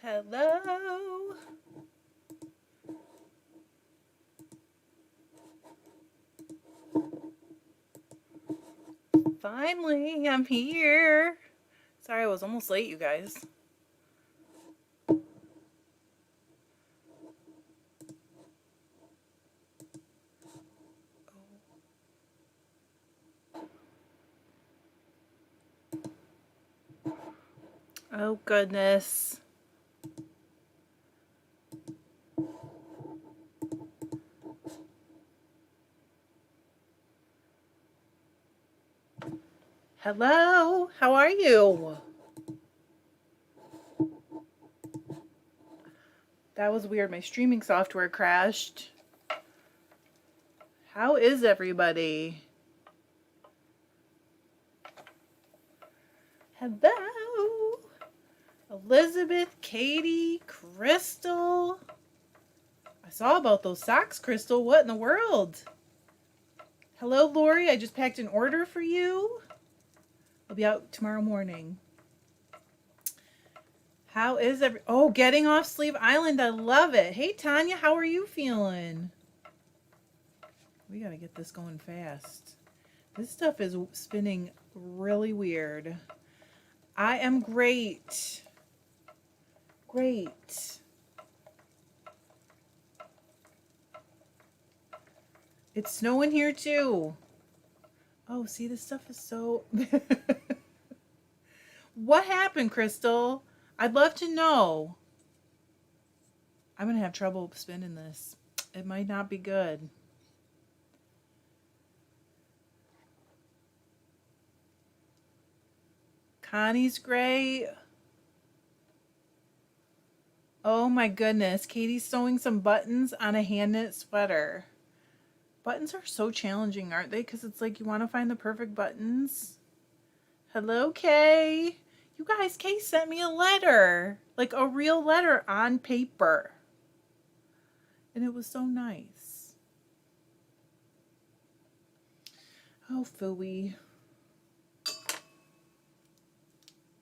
Hello. Finally, I'm here. Sorry, I was almost late, you guys. Oh, goodness. Hello. How are you? That was weird. My streaming software crashed. How is everybody? Hello. Elizabeth, Katie, Crystal. I saw about those socks, Crystal. What in the world? Hello, Lori. I just packed an order for you. I'll be out tomorrow morning. How is getting off Sleeve Island. I love it. Hey, Tanya, how are you feeling? We got to get this going fast. This stuff is spinning really weird. I am great. Great. It's snowing here too. Oh, see, this stuff is so... What happened, Crystal? I'd love to know. I'm going to have trouble spinning this. It might not be good. Connie's great. Oh my goodness. Katie's sewing some buttons on a hand knit sweater. Buttons are so challenging, aren't they? Because it's like you want to find the perfect buttons. Hello, Kay. You guys, Kay sent me a letter. Like a real letter on paper. And it was so nice. Oh, phooey.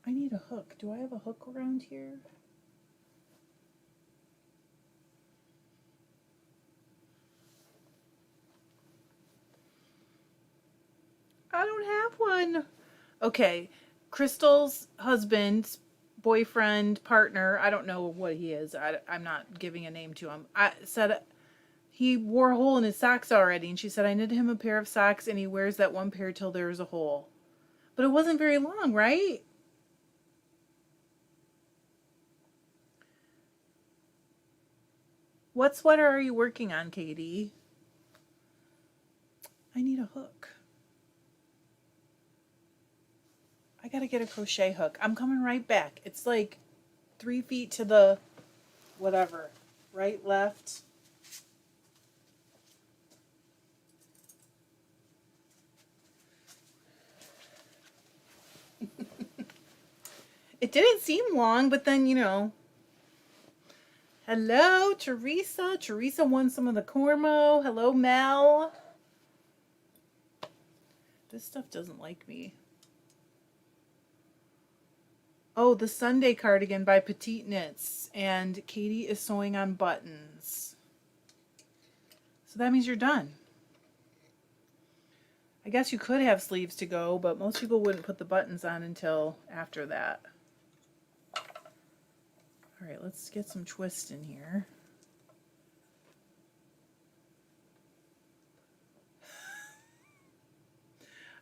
I need a hook. Do I have a hook around here? I don't have one. Okay, Crystal's husband, boyfriend, partner, I don't know what he is. I'm not giving a name to him. I said he wore a hole in his socks already, and she said, I knit him a pair of socks, and he wears that one pair till there's a hole. But it wasn't very long, right? What sweater are you working on, Katie? I need a hook. I gotta get a crochet hook. I'm coming right back. It's like 3 feet to the whatever. Right, left. It didn't seem long, but then, you know. Hello, Teresa. Teresa won some of the Cormo. Hello, Mel. This stuff doesn't like me. Oh, the Sunday cardigan by Petite Knits. And Katie is sewing on buttons. So that means you're done. I guess you could have sleeves to go, but most people wouldn't put the buttons on until after that. All right, let's get some twist in here.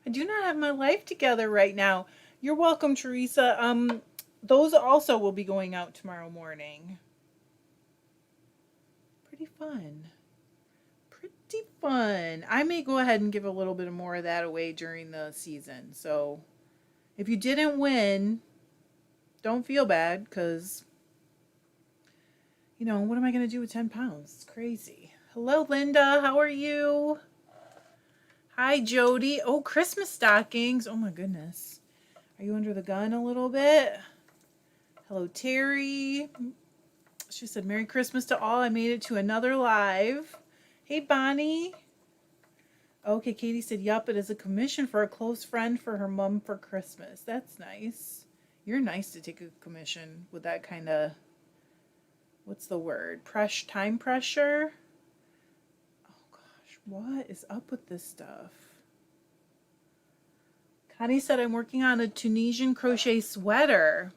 I do not have my life together right now. You're welcome, Teresa. Those also will be going out tomorrow morning. Pretty fun. Pretty fun. I may go ahead and give a little bit more of that away during the season. So if you didn't win, don't feel bad because, you know, what am I going to do with 10 pounds? It's crazy. Hello, Linda. How are you? Hi, Jody. Oh, Christmas stockings. Oh, my goodness. Are you under the gun a little bit? Hello, Terry. She said, Merry Christmas to all. I made it to another live. Hey, Bonnie. Okay, Katie said, yup, it is a commission for a close friend for her mom for Christmas. That's nice. You're nice to take a commission with that kind of what's the word? Time pressure? Oh gosh, what is up with this stuff? Connie said I'm working on a Tunisian crochet sweater.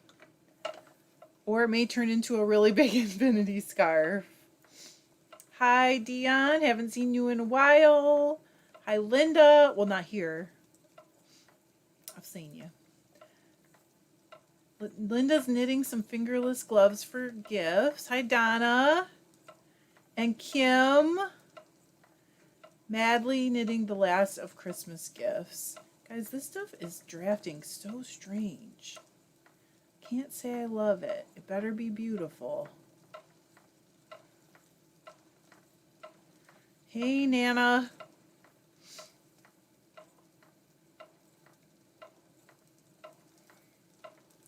Or it may turn into a really big infinity scarf. Hi, Dion. Haven't seen you in a while. Hi, Linda. Well, not here. I've seen you. Linda's knitting some fingerless gloves for gifts. Hi, Donna. And Kim. Madly knitting the last of Christmas gifts. Guys, this stuff is drafting so strange. Can't say I love it. It better be beautiful. Hey, Nana.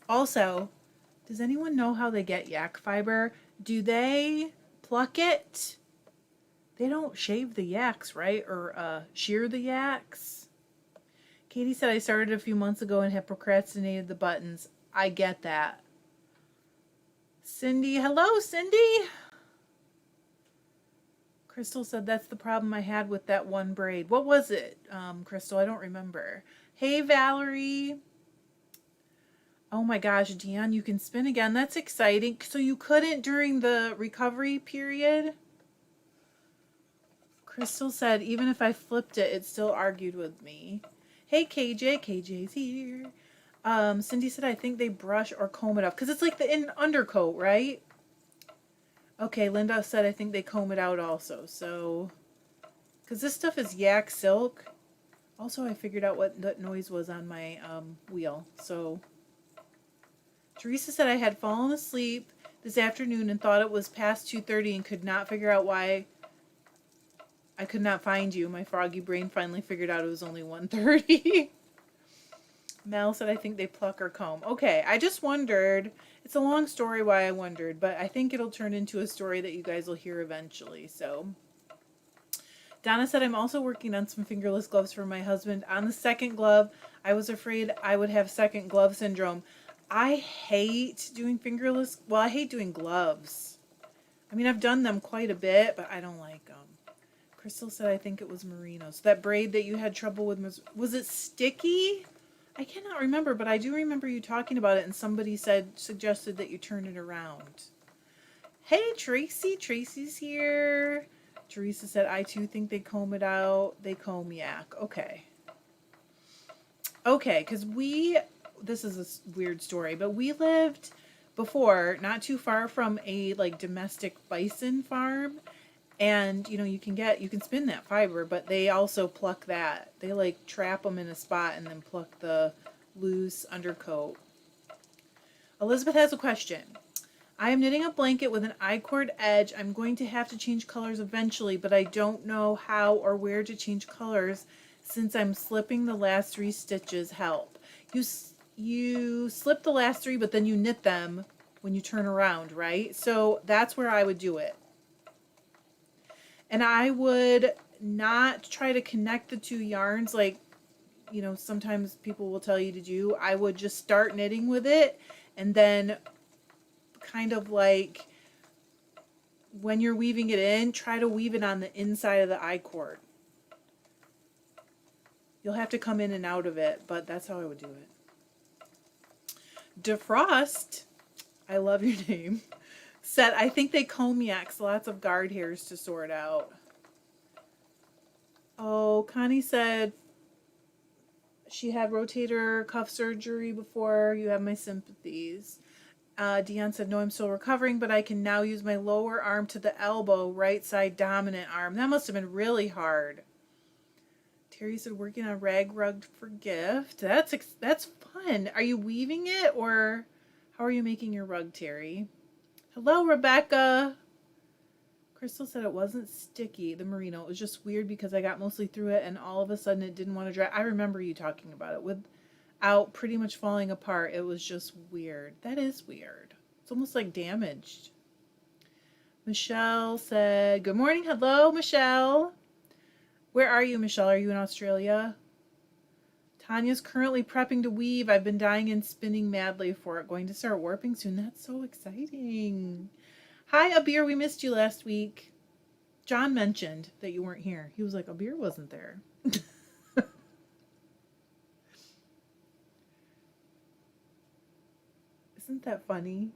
Also, does anyone know how they get yak fiber? Do they pluck it? They don't shave the yaks, right? Or shear the yaks? Katie said I started a few months ago and have procrastinated the buttons. I get that. Cindy, hello, Cindy. Crystal said that's the problem I had with that one braid. What was it, Crystal? I don't remember. Hey, Valerie. Oh my gosh, Dion, you can spin again. That's exciting. So you couldn't during the recovery period? Crystal said even if I flipped it, it still argued with me. Hey, KJ. KJ's here. Cindy said I think they brush or comb it off. Because it's like the undercoat, right? Okay, Linda said I think they comb it out also. So, because this stuff is yak silk. Also, I figured out what that noise was on my wheel. So, Teresa said I had fallen asleep this afternoon and thought it was past 2:30 and could not figure out why I could not find you. My froggy brain finally figured out it was only 1:30. Mel said I think they pluck or comb. Okay, I just wondered. It's a long story why I wondered, but I think it'll turn into a story that you guys will hear eventually. So, Donna said I'm also working on some fingerless gloves for my husband. On the second glove, I was afraid I would have second glove syndrome. I hate doing fingerless. Well, I hate doing gloves. I mean, I've done them quite a bit, but I don't like them. Crystal said I think it was merino. So that braid that you had trouble with, was it sticky? I cannot remember, but I do remember you talking about it, and somebody suggested that you turn it around. Hey, Tracy. Tracy's here. Teresa said, I too think they comb it out. They comb yak. Okay. Okay, because this is a weird story, but we lived before, not too far from a like domestic bison farm. And, you know, you can spin that fiber, but they also pluck that. They like trap them in a spot and then pluck the loose undercoat. Elizabeth has a question. I am knitting a blanket with an I-cord edge. I'm going to have to change colors eventually, but I don't know how or where to change colors since I'm slipping the last 3 stitches. Help. You slip the last 3, but then you knit them when you turn around, right? So that's where I would do it. And I would not try to connect the 2 yarns like, you know, sometimes people will tell you to do. I would just start knitting with it and then kind of like when you're weaving it in, try to weave it on the inside of the I-cord. You'll have to come in and out of it, but that's how I would do it. Defrost, I love your name. Said, I think they comb yaks, lots of guard hairs to sort out. Oh, Connie said she had rotator cuff surgery before. You have my sympathies. Dion said, no, I'm still recovering, but I can now use my lower arm to the elbow, right side dominant arm. That must have been really hard. Terry said, working on rag rug for gift. That's fun. Are you weaving it, or how are you making your rug, Terry? Hello, Rebecca. Crystal said it wasn't sticky, the merino. It was just weird because I got mostly through it and all of a sudden it didn't want to dry. I remember you talking about it without pretty much falling apart. It was just weird. That is weird. It's almost like damaged. Michelle said, good morning. Hello, Michelle. Where are you, Michelle? Are you in Australia? Tanya's currently prepping to weave. I've been dying and spinning madly for it. Going to start warping soon. That's so exciting. Hi, Abir. We missed you last week. John mentioned that you weren't here. He was like, Abir wasn't there. Isn't that funny?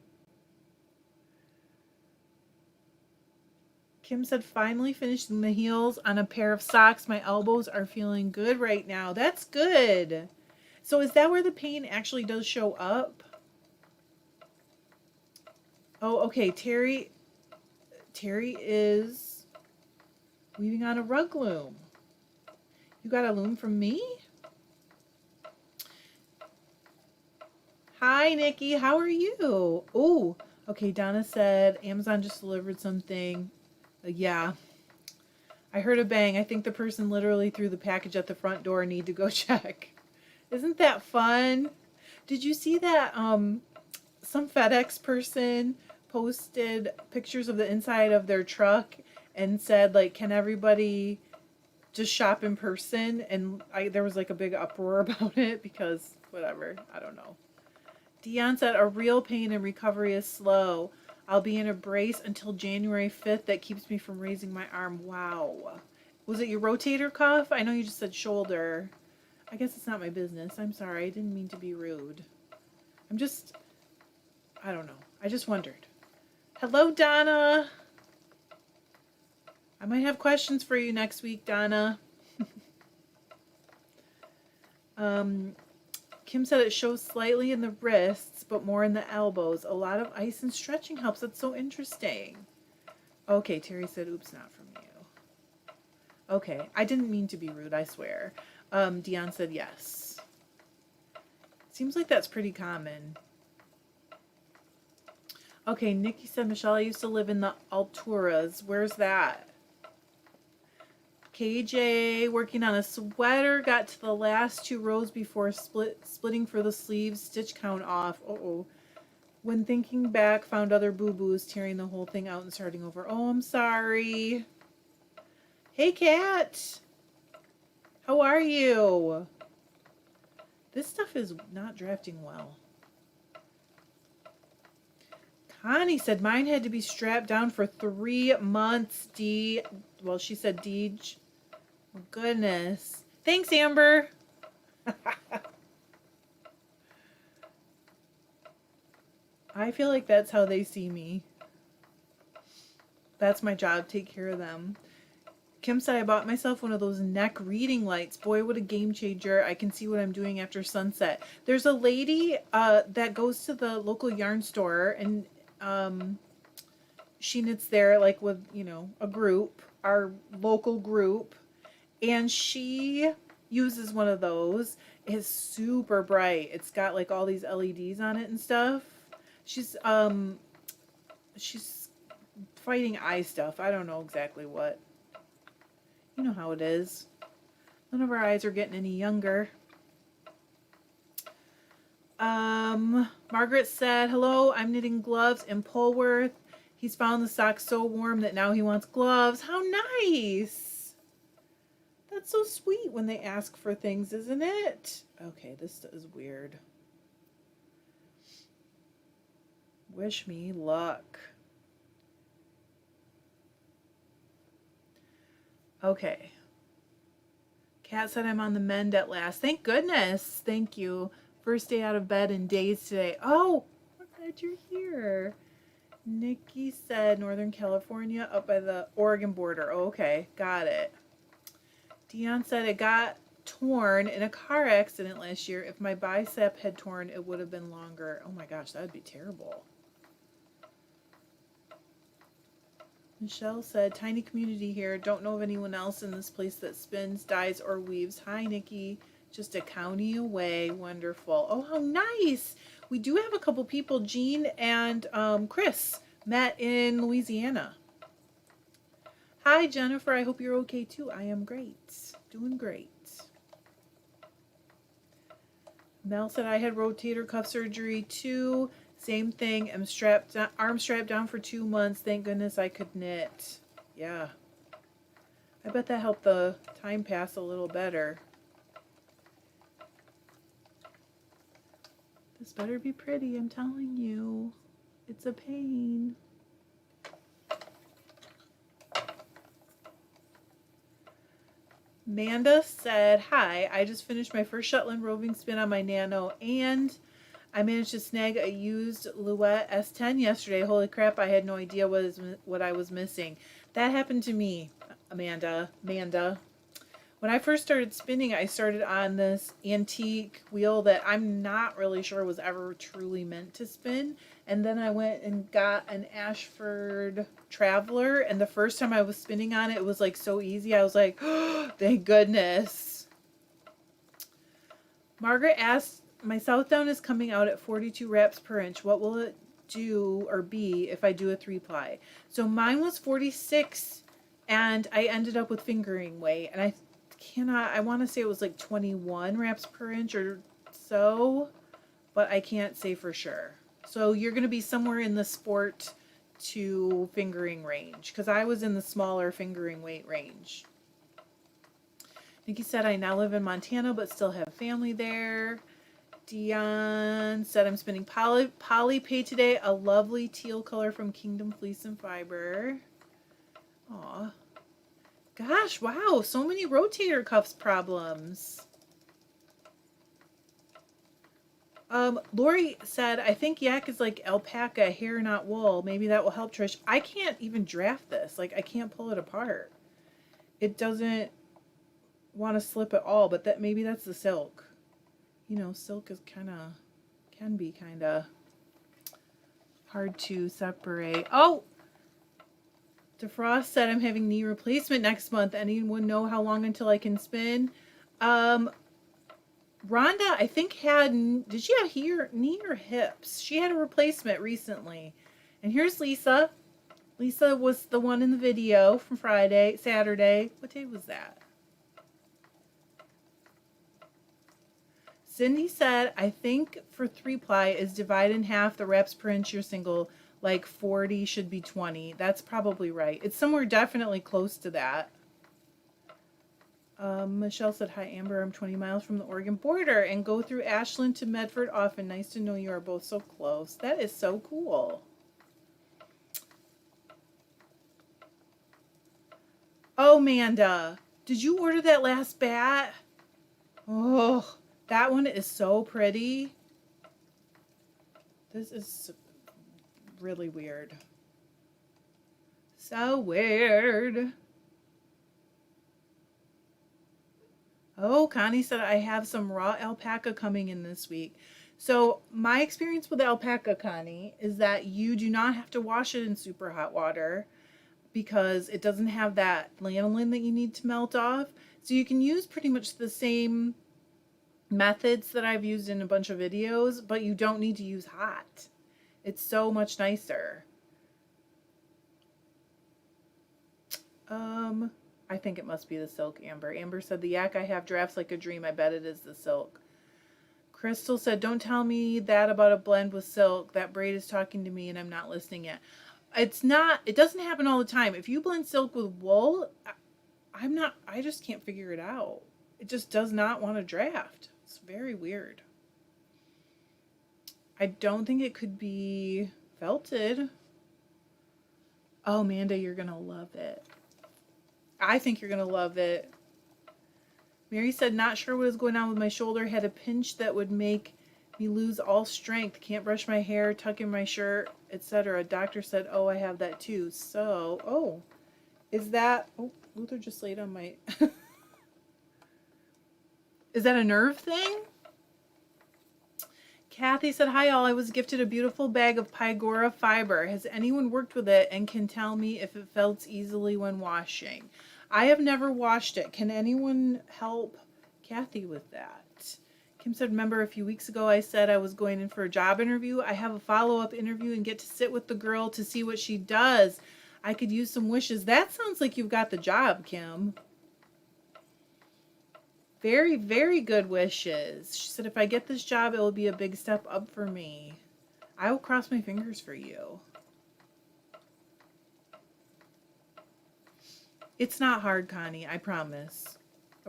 Kim said, finally finishing the heels on a pair of socks. My elbows are feeling good right now. That's good. So is that where the pain actually does show up? Oh, okay. Terry is weaving on a rug loom. You got a loom from me? Hi, Nikki. How are you? Oh, okay. Donna said Amazon just delivered something. Yeah. I heard a bang. I think the person literally threw the package at the front door. Need to go check. Isn't that fun? Did you see that some FedEx person posted pictures of the inside of their truck and said like, can everybody just shop in person? And there was like a big uproar about it because whatever, I don't know. Dion said a real pain and recovery is slow. I'll be in a brace until January 5th. That keeps me from raising my arm. Wow. Was it your rotator cuff? I know you just said shoulder. I guess it's not my business. I'm sorry. I didn't mean to be rude. I don't know. I just wondered. Hello, Donna. I might have questions for you next week, Donna. Kim said it shows slightly in the wrists, but more in the elbows. A lot of ice and stretching helps. That's so interesting. Okay, Terry said, oops, not from you. Okay, I didn't mean to be rude, I swear. Dion said yes. Seems like that's pretty common. Okay, Nikki said, Michelle, I used to live in the Alturas. Where's that? KJ working on a sweater, got to the last 2 rows before splitting for the sleeves, stitch count off. Uh-oh. When thinking back, found other boo-boos, tearing the whole thing out and starting over. Oh, I'm sorry. Hey, Kat. How are you? This stuff is not drafting well. Connie said mine had to be strapped down for 3 months, D. Well, she said Deej. Oh, goodness. Thanks, Amber. I feel like that's how they see me. That's my job, take care of them. Kim said I bought myself one of those neck reading lights. Boy, what a game changer. I can see what I'm doing after sunset. There's a lady that goes to the local yarn store and she knits there like with, a group, our local group. And she uses one of those. It's super bright. It's got like all these LEDs on it and stuff. She's fighting eye stuff. I don't know exactly what. You know how it is. None of our eyes are getting any younger. Margaret said, hello, I'm knitting gloves in Polworth. He's found the socks so warm that now he wants gloves. How nice. That's so sweet when they ask for things, isn't it? Okay, this is weird. Wish me luck. Okay. Kat said I'm on the mend at last. Thank goodness. Thank you. First day out of bed in days today. Oh, I'm glad you're here. Nikki said Northern California up by the Oregon border. Oh, okay. Got it. Dion said it got torn in a car accident last year. If my bicep had torn, it would have been longer. Oh my gosh, that would be terrible. Michelle said, tiny community here. Don't know of anyone else in this place that spins, dyes, or weaves. Hi, Nikki. Just a county away. Wonderful. Oh, how nice. We do have a couple people. Jean and Chris met in Louisiana. Hi, Jennifer. I hope you're okay, too. I am great. Doing great. Mel said, I had rotator cuff surgery, too. Same thing. I'm arm strapped down for 2 months. Thank goodness I could knit. Yeah. I bet that helped the time pass a little better. This better be pretty, I'm telling you. It's a pain. Amanda said, hi, I just finished my first Shetland roving spin on my Nano, and I managed to snag a used Louette S10 yesterday. Holy crap, I had no idea what I was missing. That happened to me, Amanda. When I first started spinning, I started on this antique wheel that I'm not really sure was ever truly meant to spin. And then I went and got an Ashford Traveler. And the first time I was spinning on it, it was like so easy. I was like, oh, thank goodness. Margaret asked, my South Down is coming out at 42 wraps per inch. What will it do or be if I do a 3-ply? So mine was 46 and I ended up with fingering weight. And I want to say it was like 21 wraps per inch or so, but I can't say for sure. So you're going to be somewhere in the sport to fingering range, because I was in the smaller fingering weight range. Nikki said, I now live in Montana but still have family there. Dion said, I'm spinning poly pay today, a lovely teal color from Kingdom Fleece and Fiber. Aw. Gosh, wow, so many rotator cuffs problems. Lori said, I think yak is like alpaca, hair, not wool. Maybe that will help, Trish. I can't even draft this. Like, I can't pull it apart. It doesn't want to slip at all, but maybe that's the silk. You know, silk is can be kind of hard to separate. Oh! DeFrost said, I'm having knee replacement next month. Anyone know how long until I can spin? Rhonda, I think did she have knee or hips? She had a replacement recently. And here's Lisa. Lisa was the one in the video from Saturday. What day was that? Cindy said, I think for 3-ply is divide in half the reps per inch your single, like 40 should be 20. That's probably right. It's somewhere definitely close to that. Michelle said, hi, Amber. I'm 20 miles from the Oregon border and go through Ashland to Medford often. Nice to know you are both so close. That is so cool. Oh, Amanda, did you order that last bat? Oh, that one is so pretty. This is really weird. So weird. Oh, Connie said, I have some raw alpaca coming in this week. So my experience with alpaca, Connie, is that you do not have to wash it in super hot water because it doesn't have that lanolin that you need to melt off. So you can use pretty much the same methods that I've used in a bunch of videos, but you don't need to use hot. It's so much nicer. I think it must be the silk, Amber. Amber said, the yak I have drafts like a dream. I bet it is the silk. Crystal said, don't tell me that about a blend with silk. That braid is talking to me and I'm not listening yet. It doesn't happen all the time. If you blend silk with wool, I just can't figure it out. It just does not want to draft. It's very weird. I don't think it could be felted. Oh, Amanda, you're going to love it. I think you're going to love it. Mary said, not sure what is going on with my shoulder. Had a pinch that would make me lose all strength. Can't brush my hair, tuck in my shirt, etc. Doctor said, oh, I have that too. So, is that... Oh, Luther just laid on my... Is that a nerve thing? Kathy said, hi all, I was gifted a beautiful bag of Pygora fiber. Has anyone worked with it and can tell me if it felts easily when washing? I have never washed it. Can anyone help Kathy with that? Kim said, remember a few weeks ago I said I was going in for a job interview? I have a follow-up interview and get to sit with the girl to see what she does. I could use some wishes. That sounds like you've got the job, Kim. Very, very good wishes. She said, if I get this job, it will be a big step up for me. I will cross my fingers for you. It's not hard, Connie, I promise.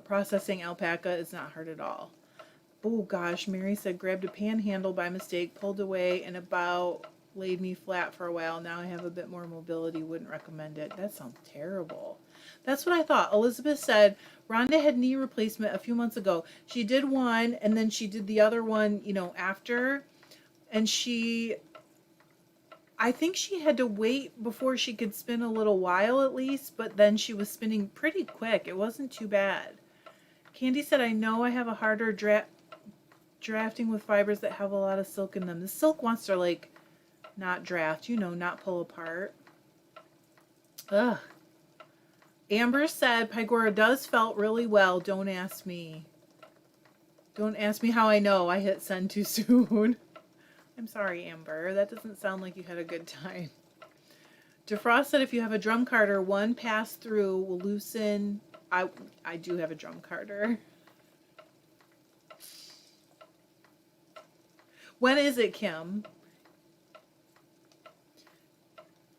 Processing alpaca is not hard at all. Oh gosh, Mary said, grabbed a panhandle by mistake, pulled away, and about laid me flat for a while. Now I have a bit more mobility. Wouldn't recommend it. That sounds terrible. That's what I thought. Elizabeth said Rhonda had knee replacement a few months ago. She did one and then she did the other one, after. And I think she had to wait before she could spin a little while at least, but then she was spinning pretty quick. It wasn't too bad. Candy said, I know I have a harder drafting with fibers that have a lot of silk in them. The silk wants to not draft, not pull apart. Ugh. Amber said, Pygora does felt really well. Don't ask me. Don't ask me how I know. I hit send too soon. I'm sorry, Amber. That doesn't sound like you had a good time. DeFrost said, if you have a drum carder, one pass through will loosen. I do have a drum carder. When is it, Kim?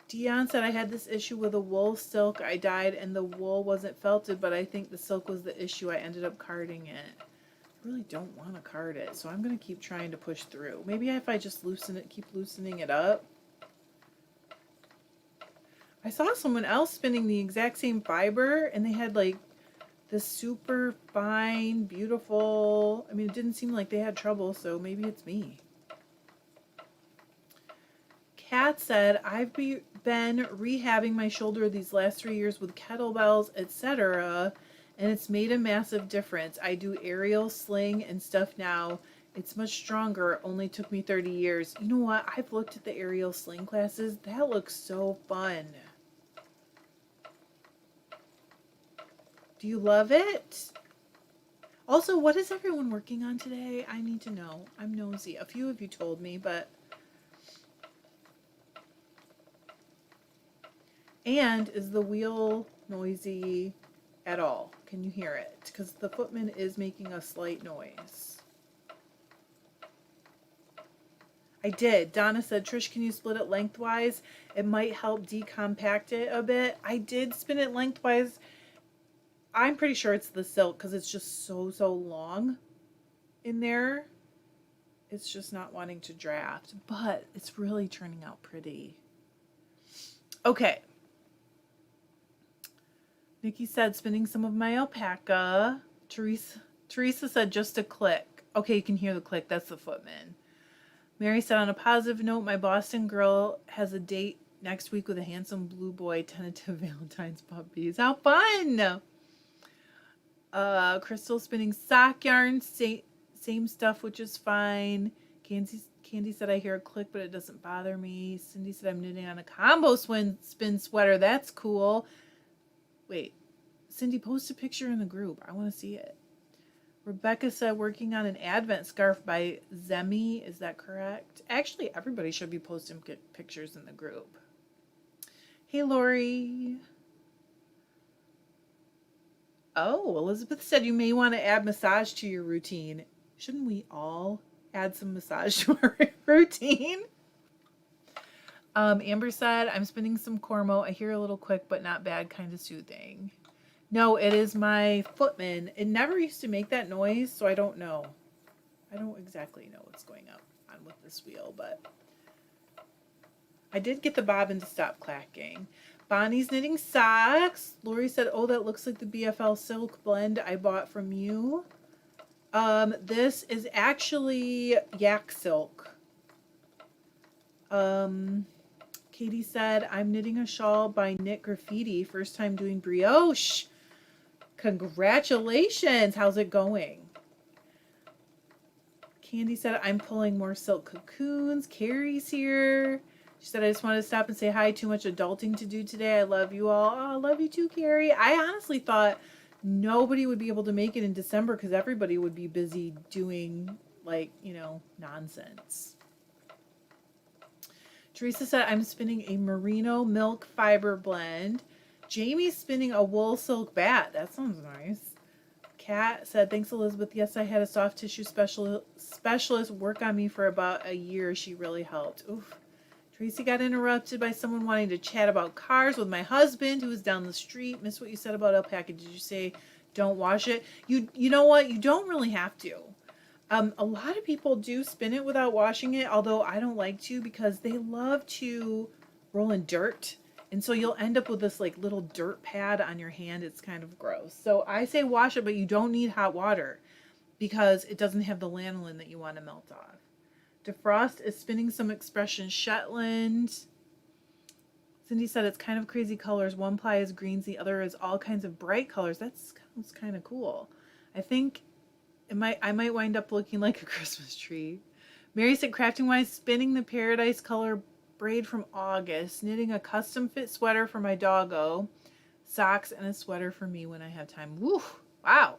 Dion said, I had this issue with a wool silk. I dyed and the wool wasn't felted, but I think the silk was the issue. I ended up carding it. I really don't want to card it, so I'm going to keep trying to push through. Maybe if I just keep loosening it up. I saw someone else spinning the exact same fiber, and they had this super fine, beautiful, it didn't seem like they had trouble, so maybe it's me. Kat said, I've been rehabbing my shoulder these last 3 years with kettlebells, etc., and it's made a massive difference. I do aerial sling and stuff now. It's much stronger. Only took me 30 years. You know what? I've looked at the aerial sling classes. That looks so fun. Do you love it? Also, what is everyone working on today? I need to know. I'm nosy. A few of you told me, but... And is the wheel noisy at all? Can you hear it? Because the footman is making a slight noise. I did. Donna said, Trish, can you split it lengthwise? It might help decompact it a bit. I did spin it lengthwise. I'm pretty sure it's the silk because it's just so long in there. It's just not wanting to draft, but it's really turning out pretty. Okay. Nikki said, spinning some of my alpaca. Teresa said, just a click. Okay, you can hear the click. That's the footman. Mary said, on a positive note, my Boston girl has a date next week with a handsome blue boy, tentative Valentine's puppies. How fun! Crystal spinning sock yarn, same stuff, which is fine. Candy said, I hear a click, but it doesn't bother me. Cindy said, I'm knitting on a combo spin sweater. That's cool. Wait, Cindy, post a picture in the group. I want to see it. Rebecca said, working on an Advent scarf by Zemi. Is that correct? Actually, everybody should be posting pictures in the group. Hey, Lori. Oh, Elizabeth said you may want to add massage to your routine. Shouldn't we all add some massage to our routine? Amber said, I'm spinning some Cormo. I hear a little quick, but not bad, kind of soothing. No, it is my footman. It never used to make that noise, so I don't know. I don't exactly know what's going on with this wheel, but I did get the bobbin to stop clacking. Bonnie's knitting socks. Lori said, oh, that looks like the BFL silk blend I bought from you. This is actually yak silk. Katie said, I'm knitting a shawl by Knit Graffiti. First time doing brioche. Congratulations. How's it going? Candy said, I'm pulling more silk cocoons. Carrie's here. She said, I just wanted to stop and say hi. Too much adulting to do today. I love you all. Oh, I love you too, Carrie. I honestly thought nobody would be able to make it in December because everybody would be busy doing, nonsense. Teresa said, I'm spinning a merino milk fiber blend. Jamie's spinning a wool silk bat. That sounds nice. Kat said, thanks, Elizabeth. Yes, I had a soft tissue specialist work on me for about a year. She really helped. Oof. Tracy got interrupted by someone wanting to chat about cars with my husband who was down the street. Miss what you said about alpaca. Did you say don't wash it? You know what? You don't really have to. A lot of people do spin it without washing it, although I don't like to because they love to roll in dirt. And so you'll end up with this like little dirt pad on your hand. It's kind of gross. So I say wash it, but you don't need hot water because it doesn't have the lanolin that you want to melt off. Defrost is spinning some Expression Shetland. Cindy said it's kind of crazy colors. One ply is greens, the other is all kinds of bright colors. That's kind of cool. I think I might wind up looking like a Christmas tree. Mary said crafting wise, spinning the Paradise color braid from August, knitting a custom fit sweater for my doggo, socks, and a sweater for me when I have time. Woo! Wow.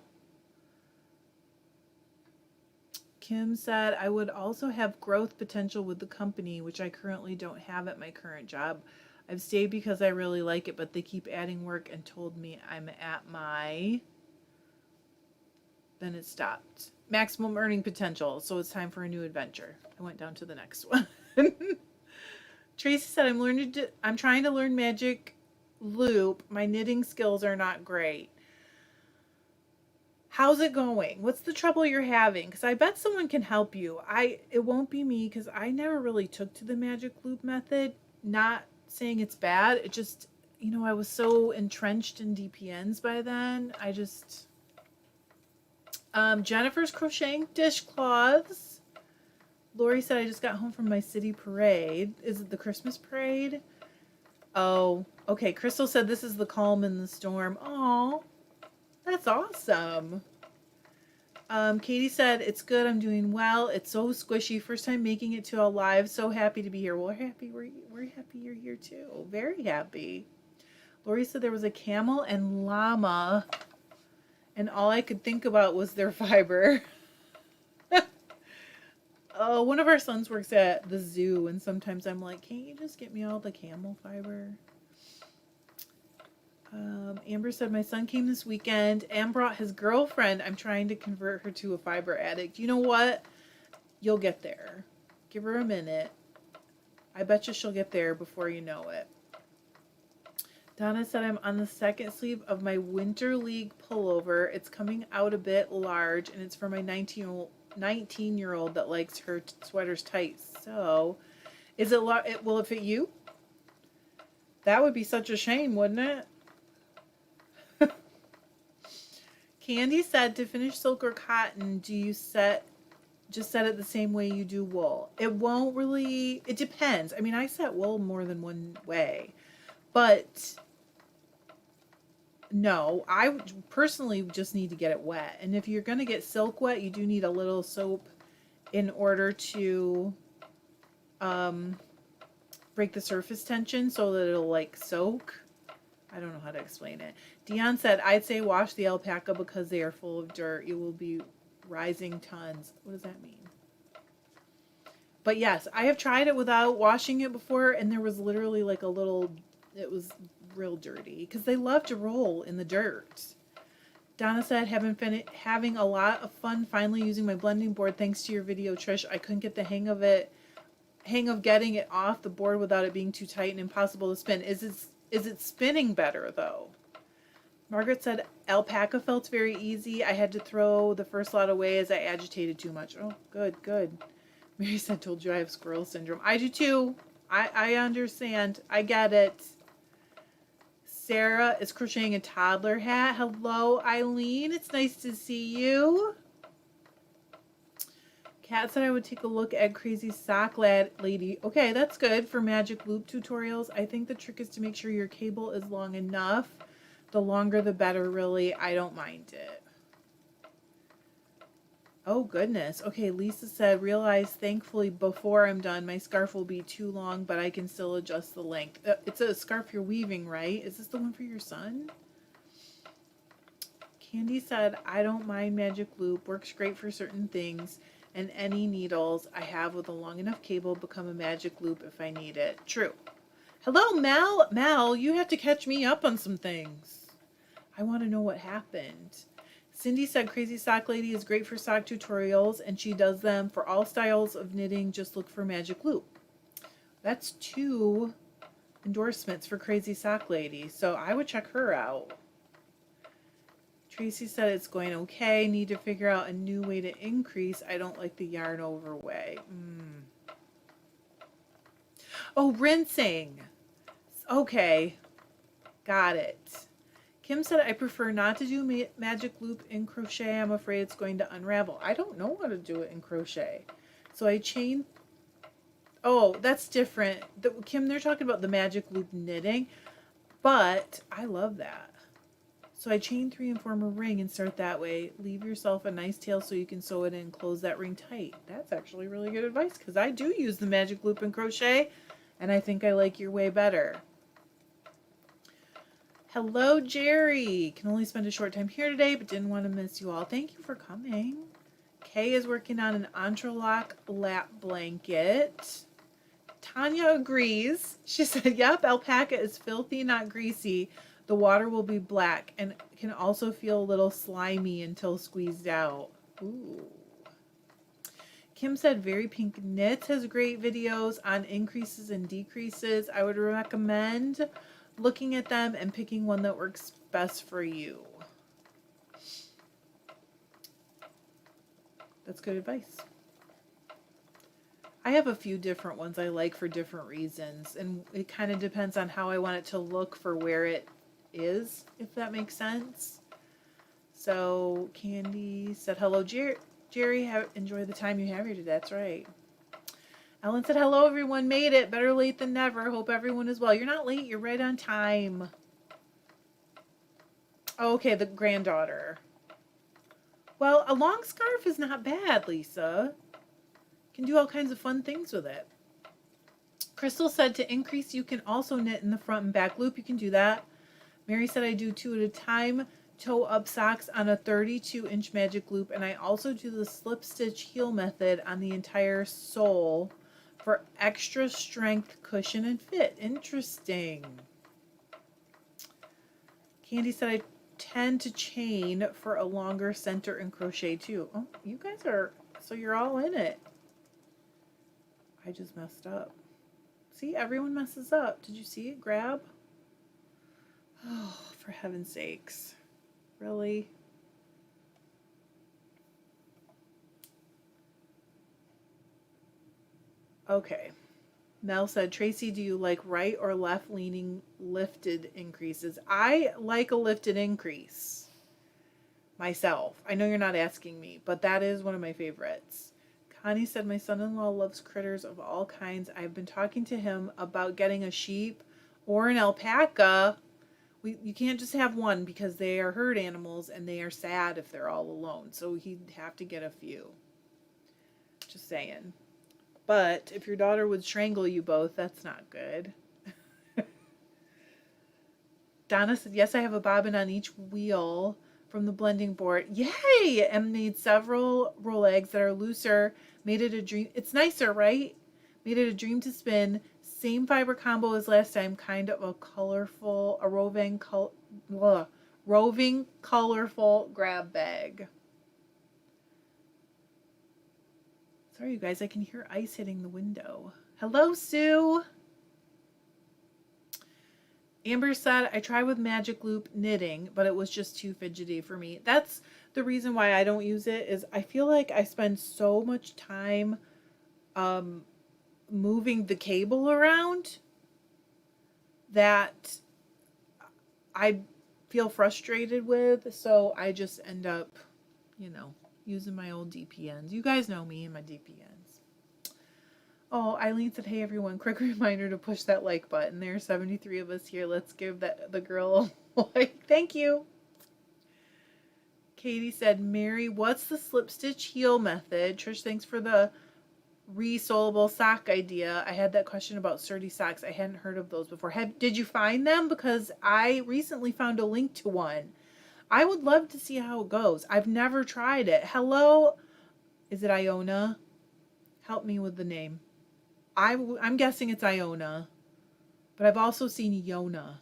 Kim said I would also have growth potential with the company, which I currently don't have at my current job. I've stayed because I really like it, but they keep adding work and told me I'm at my... Then it stopped. Maximum earning potential, so it's time for a new adventure. I went down to the next one. Tracy said I'm trying to learn magic loop. My knitting skills are not great. How's it going? What's the trouble you're having? Because I bet someone can help you. It won't be me because I never really took to the magic loop method. Not saying it's bad. It just, I was so entrenched in DPNs by then. Jennifer's crocheting dishcloths. Lori said I just got home from my city parade. Is it the Christmas parade? Oh, okay. Crystal said this is the calm in the storm. Oh, that's awesome. Katie said it's good. I'm doing well. It's so squishy. First time making it to a live. So happy to be here. Well, we're happy you're here too. Very happy. Lori said there was a camel and llama, and all I could think about was their fiber. One of our sons works at the zoo, and sometimes I'm like, can't you just get me all the camel fiber? Amber said, my son came this weekend and brought his girlfriend. I'm trying to convert her to a fiber addict. You know what? You'll get there. Give her a minute. I bet you she'll get there before you know it. Donna said, I'm on the second sleeve of my Winter League pullover. It's coming out a bit large, and it's for my 19-year-old that likes her sweaters tight. So, will it fit you? That would be such a shame, wouldn't it? Candy said, to finish silk or cotton, do you just set it the same way you do wool? It won't really, it depends. I mean, I set wool more than one way, but no, I personally just need to get it wet. And if you're going to get silk wet, you do need a little soap in order to break the surface tension so that it'll like soak. I don't know how to explain it. Dion said, I'd say wash the alpaca because they are full of dirt. You will be rising tons. What does that mean? But yes, I have tried it without washing it before, and there was literally like it was real dirty because they love to roll in the dirt. Donna said, having a lot of fun finally using my blending board thanks to your video, Trish. I couldn't get the hang of getting it off the board without it being too tight and impossible to spin. Is it spinning better though? Margaret said, alpaca felt very easy. I had to throw the first lot away as I agitated too much. Oh, good. Mary said, told you I have squirrel syndrome. I do too. I understand. I get it. Sarah is crocheting a toddler hat. Hello, Eileen. It's nice to see you. Kat said I would take a look at Crazy Sock Lady. Okay, that's good for magic loop tutorials. I think the trick is to make sure your cable is long enough. The longer the better, really. I don't mind it. Oh, goodness. Okay, Lisa said, realize thankfully before I'm done, my scarf will be too long, but I can still adjust the length. It's a scarf you're weaving, right? Is this the one for your son? Candy said, I don't mind magic loop. Works great for certain things. And any needles I have with a long enough cable become a magic loop if I need it. True. Hello, Mel. Mel, you have to catch me up on some things. I want to know what happened. Cindy said Crazy Sock Lady is great for sock tutorials, and she does them for all styles of knitting. Just look for magic loop. That's 2 endorsements for Crazy Sock Lady, so I would check her out. Tracy said it's going okay. Need to figure out a new way to increase. I don't like the yarn over way. Oh, rinsing. Okay. Got it. Kim said, I prefer not to do magic loop in crochet. I'm afraid it's going to unravel. I don't know how to do it in crochet. So I chain. Oh, that's different. Kim, they're talking about the magic loop knitting. But I love that. So I chain 3 and form a ring and start that way. Leave yourself a nice tail so you can sew it in and close that ring tight. That's actually really good advice because I do use the magic loop in crochet and I think I like your way better. Hello, Jerry. Can only spend a short time here today, but didn't want to miss you all. Thank you for coming. Kay is working on an entrelac lap blanket. Tanya agrees. She said, yep, alpaca is filthy, not greasy. The water will be black and can also feel a little slimy until squeezed out. Ooh. Kim said Very Pink Knits has great videos on increases and decreases. I would recommend looking at them and picking one that works best for you. That's good advice. I have a few different ones I like for different reasons, and it kind of depends on how I want it to look for where it is, if that makes sense. So Candy said, hello, Jerry, enjoy the time you have here today. That's right. Ellen said, hello, everyone. Made it. Better late than never. Hope everyone is well. You're not late. You're right on time. Okay, the granddaughter. Well, a long scarf is not bad, Lisa. You can do all kinds of fun things with it. Crystal said to increase, you can also knit in the front and back loop. You can do that. Mary said I do 2 at a time. Toe up socks on a 32-inch magic loop, and I also do the slip stitch heel method on the entire sole for extra strength, cushion, and fit. Interesting. Candy said I tend to chain for a longer center and crochet too. Oh, you guys are, so you're all in it. I just messed up. See, everyone messes up. Did you see it? Grab. Oh, for heaven's sakes. Really? Okay. Mel said, Tracy, do you like right or left leaning lifted increases? I like a lifted increase myself. I know you're not asking me, but that is one of my favorites. Connie said, my son-in-law loves critters of all kinds. I've been talking to him about getting a sheep or an alpaca. You can't just have one because they are herd animals and they are sad if they're all alone. So he'd have to get a few. Just saying. But if your daughter would strangle you both, that's not good. Donna said, yes, I have a bobbin on each wheel from the blending board. Yay! And made several roll eggs that are looser. Made it a dream. It's nicer, right? Made it a dream to spin. Same fiber combo as last time. Kind of a colorful, roving colorful grab bag. Sorry, you guys. I can hear ice hitting the window. Hello, Sue. Amber said, I tried with magic loop knitting, but it was just too fidgety for me. That's the reason why I don't use it, is I feel like I spend so much time moving the cable around that I feel frustrated with. So I just end up, using my old DPNs. You guys know me and my DPNs. Oh, Eileen said, hey everyone, quick reminder to push that like button. There are 73 of us here. Let's give the girl a like. Thank you. Katie said, Mary, what's the slip stitch heel method? Trish, thanks for the resolable sock idea. I had that question about sturdy socks. I hadn't heard of those before. Did you find them? Because I recently found a link to one. I would love to see how it goes. I've never tried it. Hello, is it Iona? Help me with the name. I'm guessing it's Iona, but I've also seen Yona.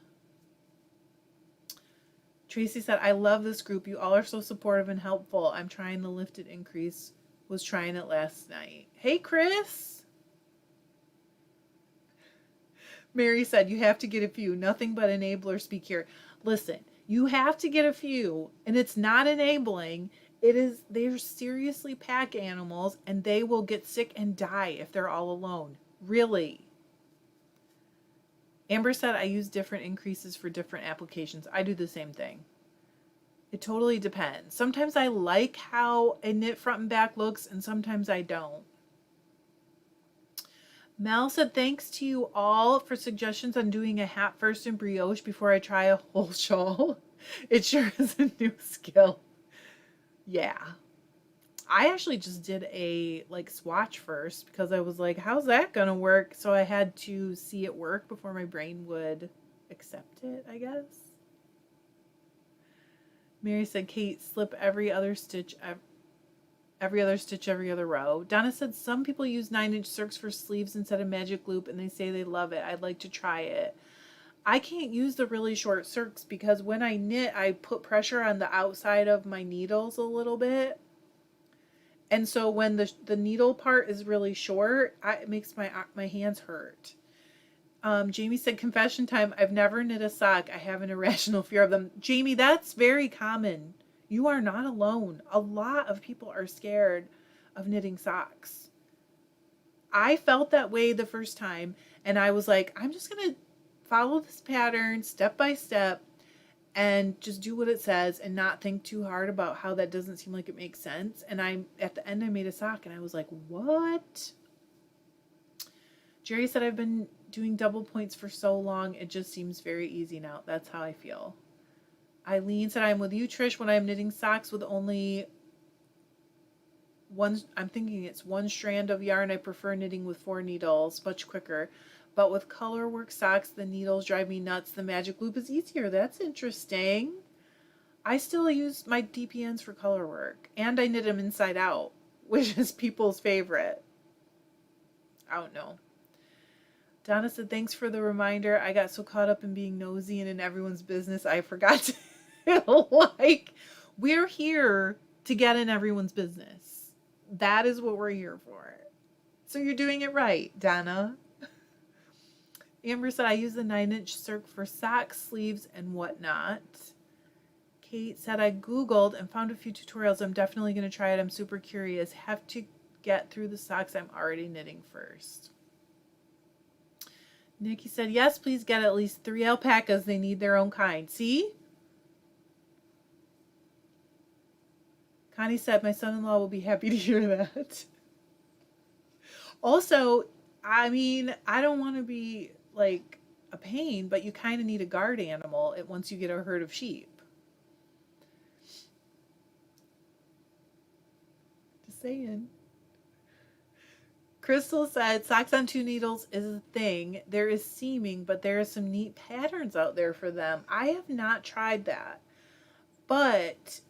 Tracy said, I love this group. You all are so supportive and helpful. I'm trying the lifted increase. Was trying it last night. Hey, Chris. Mary said, you have to get a few. Nothing but enabler speak here. Listen, You have to get a few, and it's not enabling. It is, they're seriously pack animals, and they will get sick and die if they're all alone. Really. Amber said, I use different increases for different applications. I do the same thing. It totally depends. Sometimes I like how a knit front and back looks, and sometimes I don't. Mel said, thanks to you all for suggestions on doing a hat first in brioche before I try a whole shawl. It sure is a new skill. Yeah. I actually just did a swatch first because I was like, how's that gonna work? So I had to see it work before my brain would accept it, I guess. Mary said, Kate, slip every other stitch, every other row. Donna said, some people use 9-inch circs for sleeves instead of magic loop, and they say they love it. I'd like to try it. I can't use the really short circs because when I knit, I put pressure on the outside of my needles a little bit. And so when the needle part is really short, it makes my hands hurt. Jamie said, confession time, I've never knit a sock. I have an irrational fear of them. Jamie, that's very common. You are not alone. A lot of people are scared of knitting socks. I felt that way the first time, and I was like, I'm just going to follow this pattern step by step and just do what it says and not think too hard about how that doesn't seem like it makes sense. And at the end, I made a sock, and I was like, what? Jerry said, I've been doing double points for so long, it just seems very easy now. That's how I feel. Eileen said, I'm with you, Trish, when I'm knitting socks with only one, I'm thinking it's one strand of yarn. I prefer knitting with 4 needles, much quicker. But with color work socks, the needles drive me nuts. The magic loop is easier. That's interesting. I still use my DPNs for color work, and I knit them inside out, which is people's favorite. I don't know. Donna said, thanks for the reminder. I got so caught up in being nosy and in everyone's business, I forgot to we're here to get in everyone's business. That is what we're here for. So you're doing it right, Donna. Amber said, I use the 9-inch circ for socks, sleeves, and whatnot. Kate said, I Googled and found a few tutorials. I'm definitely going to try it. I'm super curious. Have to get through the socks I'm already knitting first. Nikki said, yes, please get at least 3 alpacas. They need their own kind. See? Connie said, my son-in-law will be happy to hear that. Also, I mean, I don't want to be like a pain, but you kind of need a guard animal once you get a herd of sheep. Just saying. Crystal said, socks on 2 needles is a thing. There is seaming, but there are some neat patterns out there for them. I have not tried that. But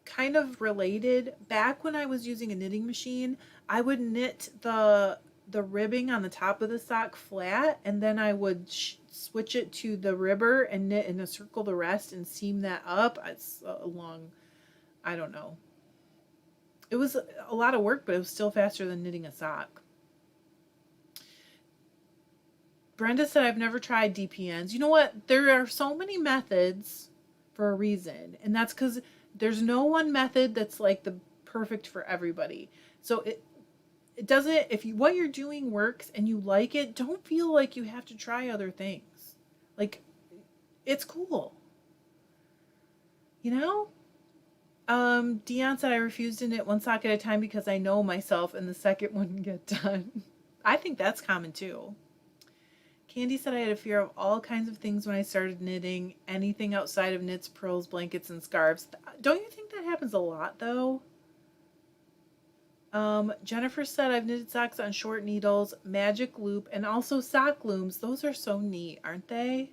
kind of related, back when I was using a knitting machine, I would knit the ribbing on the top of the sock flat, and then I would switch it to the ribber and knit in a circle the rest and seam that up. It's a long, I don't know. It was a lot of work, but it was still faster than knitting a sock. Brenda said, I've never tried DPNs. You know what? There are so many methods for a reason, and that's because there's no one method that's like the perfect for everybody. So it doesn't, if what you're doing works and you like it, don't feel like you have to try other things. Like, it's cool. You know? Dion said, I refused to knit 1 sock at a time because I know myself and the second wouldn't get done. I think that's common too. Candy said, I had a fear of all kinds of things when I started knitting. Anything outside of knits, pearls, blankets, and scarves. Don't you think that happens a lot though? Jennifer said, I've knitted socks on short needles, magic loop, and also sock looms. Those are so neat, aren't they?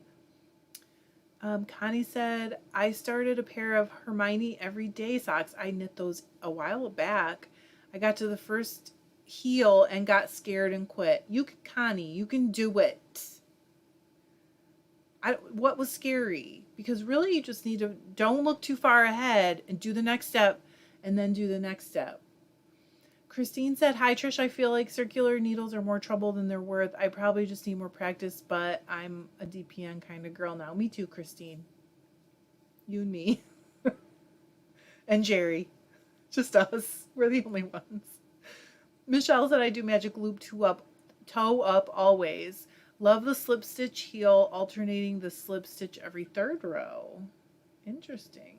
Connie said, I started a pair of Hermione everyday socks. I knit those a while back. I got to the first heel and got scared and quit. Connie, you can do it. What was scary? Because really you just need to, don't look too far ahead and do the next step and then do the next step. Christine said, hi Trish, I feel like circular needles are more trouble than they're worth. I probably just need more practice, but I'm a DPN kind of girl now. Me too, Christine. You and me. And Jerry. Just us. We're the only ones. Michelle said I do magic loop toe up always. Love the slip stitch heel, alternating the slip stitch every third row. Interesting.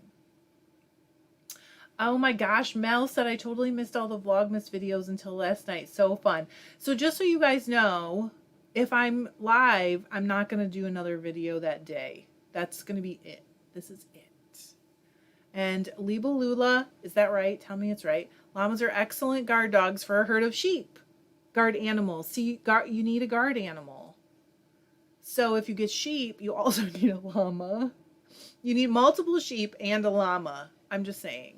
Oh my gosh, Mel said I totally missed all the Vlogmas videos until last night. So fun. So just so you guys know, if I'm live, I'm not going to do another video that day. That's going to be it. This is it. And Libalula, is that right? Tell me it's right. Llamas are excellent guard dogs for a herd of sheep. Guard animals. See, you need a guard animal. So if you get sheep, you also need a llama. You need multiple sheep and a llama. I'm just saying.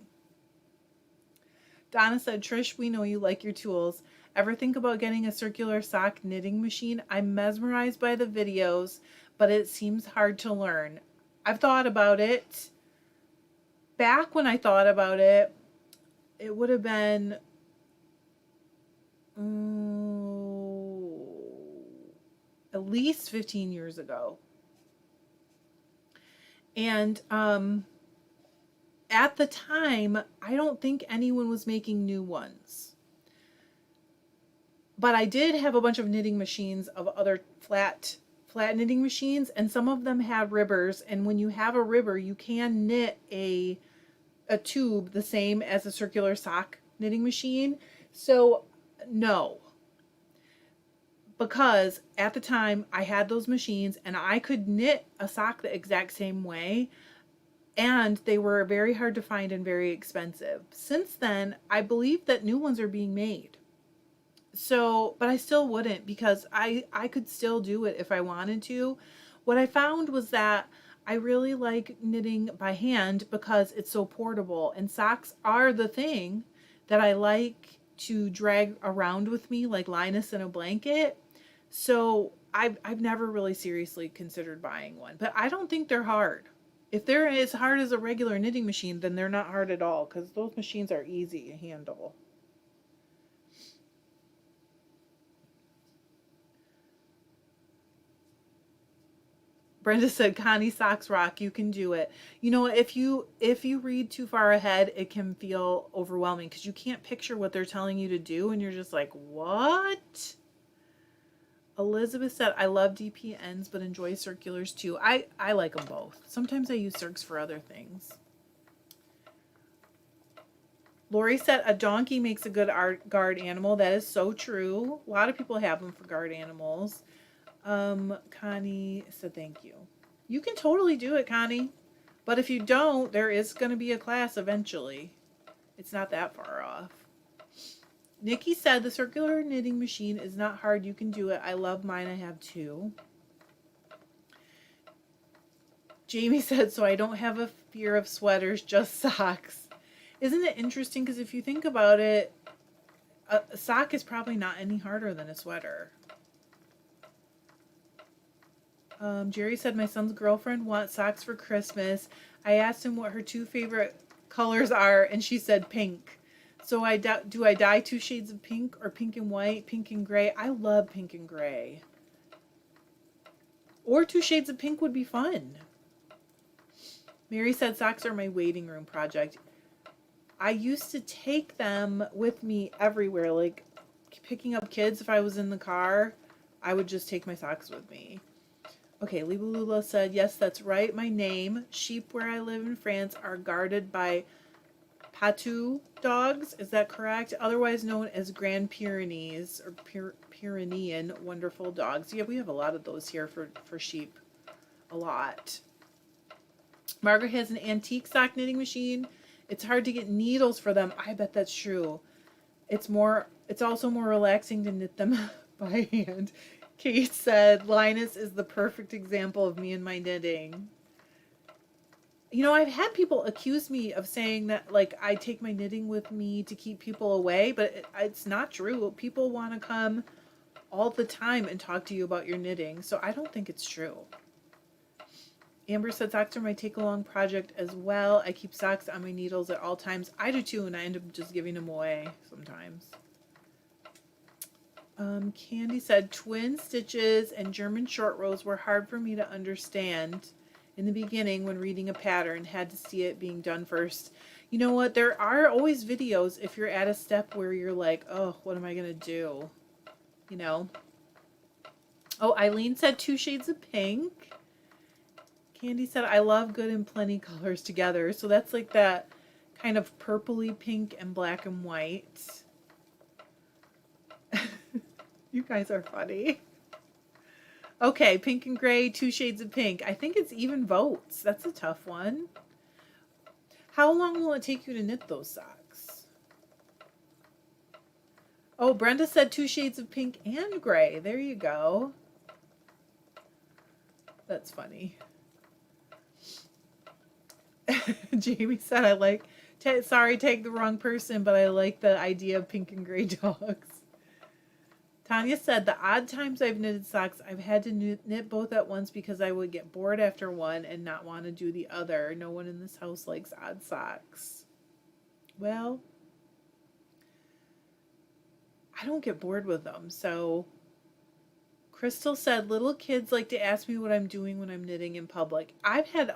Donna said, Trish, we know you like your tools. Ever think about getting a circular sock knitting machine? I'm mesmerized by the videos, but it seems hard to learn. I've thought about it. Back when I thought about it, it would have been at least 15 years ago. And at the time, I don't think anyone was making new ones. But I did have a bunch of knitting machines of other flat knitting machines, and some of them had ribbers. And when you have a ribber, you can knit a tube the same as a circular sock knitting machine. So no, because at the time I had those machines and I could knit a sock the exact same way, and they were very hard to find and very expensive. Since then, I believe that new ones are being made. So, but I still wouldn't, because I could still do it if I wanted to. What I found was that I really like knitting by hand because it's so portable, and socks are the thing that I like to drag around with me like Linus in a blanket. So I've never really seriously considered buying one, but I don't think they're hard. If they're as hard as a regular knitting machine, then they're not hard at all, because those machines are easy to handle. Brenda said, Connie, socks rock. You can do it. You know, if you read too far ahead, it can feel overwhelming because you can't picture what they're telling you to do, and you're just like, what? Elizabeth said, I love DPNs, but enjoy circulars too. I like them both. Sometimes I use circs for other things. Lori said, a donkey makes a good guard animal. That is so true. A lot of people have them for guard animals. Connie said, thank you. You can totally do it, Connie. But if you don't, there is going to be a class eventually. It's not that far off. Nikki said, the circular knitting machine is not hard. You can do it. I love mine. I have two. Jamie said, so I don't have a fear of sweaters, just socks. Isn't it interesting? Because if you think about it, a sock is probably not any harder than a sweater. Jerry said, my son's girlfriend wants socks for Christmas. I asked him what her two favorite colors are, and she said pink. So do I dye 2 shades of pink, or pink and white, pink and gray? I love pink and gray. Or 2 shades of pink would be fun. Mary said, socks are my waiting room project. I used to take them with me everywhere, like picking up kids. If I was in the car, I would just take my socks with me. Okay, Libalula said, yes, that's right. My name. Sheep where I live in France are guarded by Patou dogs. Is that correct? Otherwise known as Grand Pyrenees or Pyrenean wonderful dogs. Yeah, we have a lot of those here for sheep. A lot. Margaret has an antique sock knitting machine. It's hard to get needles for them. I bet that's true. It's also more relaxing to knit them by hand. Kate said, Linus is the perfect example of me and my knitting. You know, I've had people accuse me of saying that, like, I take my knitting with me to keep people away, but it's not true. People want to come all the time and talk to you about your knitting, so I don't think it's true. Amber said, socks are my take-along project as well. I keep socks on my needles at all times. I do too, and I end up just giving them away sometimes. Candy said, twin stitches and German short rows were hard for me to understand in the beginning when reading a pattern, had to see it being done first. You know what? There are always videos if you're at a step where you're like, oh, what am I going to do? You know? Oh, Eileen said 2 shades of pink. Candy said, I love good and plenty colors together. So that's like that kind of purpley pink and black and white. You guys are funny. Okay, pink and gray, 2 shades of pink. I think it's even votes. That's a tough one. How long will it take you to knit those socks? Oh, Brenda said 2 shades of pink and gray. There you go. That's funny. Jamie said, I like, sorry, tag the wrong person, but I like the idea of pink and gray dogs. Tanya said, the odd times I've knitted socks, I've had to knit both at once because I would get bored after one and not want to do the other. No one in this house likes odd socks. Well, I don't get bored with them. So Crystal said, little kids like to ask me what I'm doing when I'm knitting in public. I've had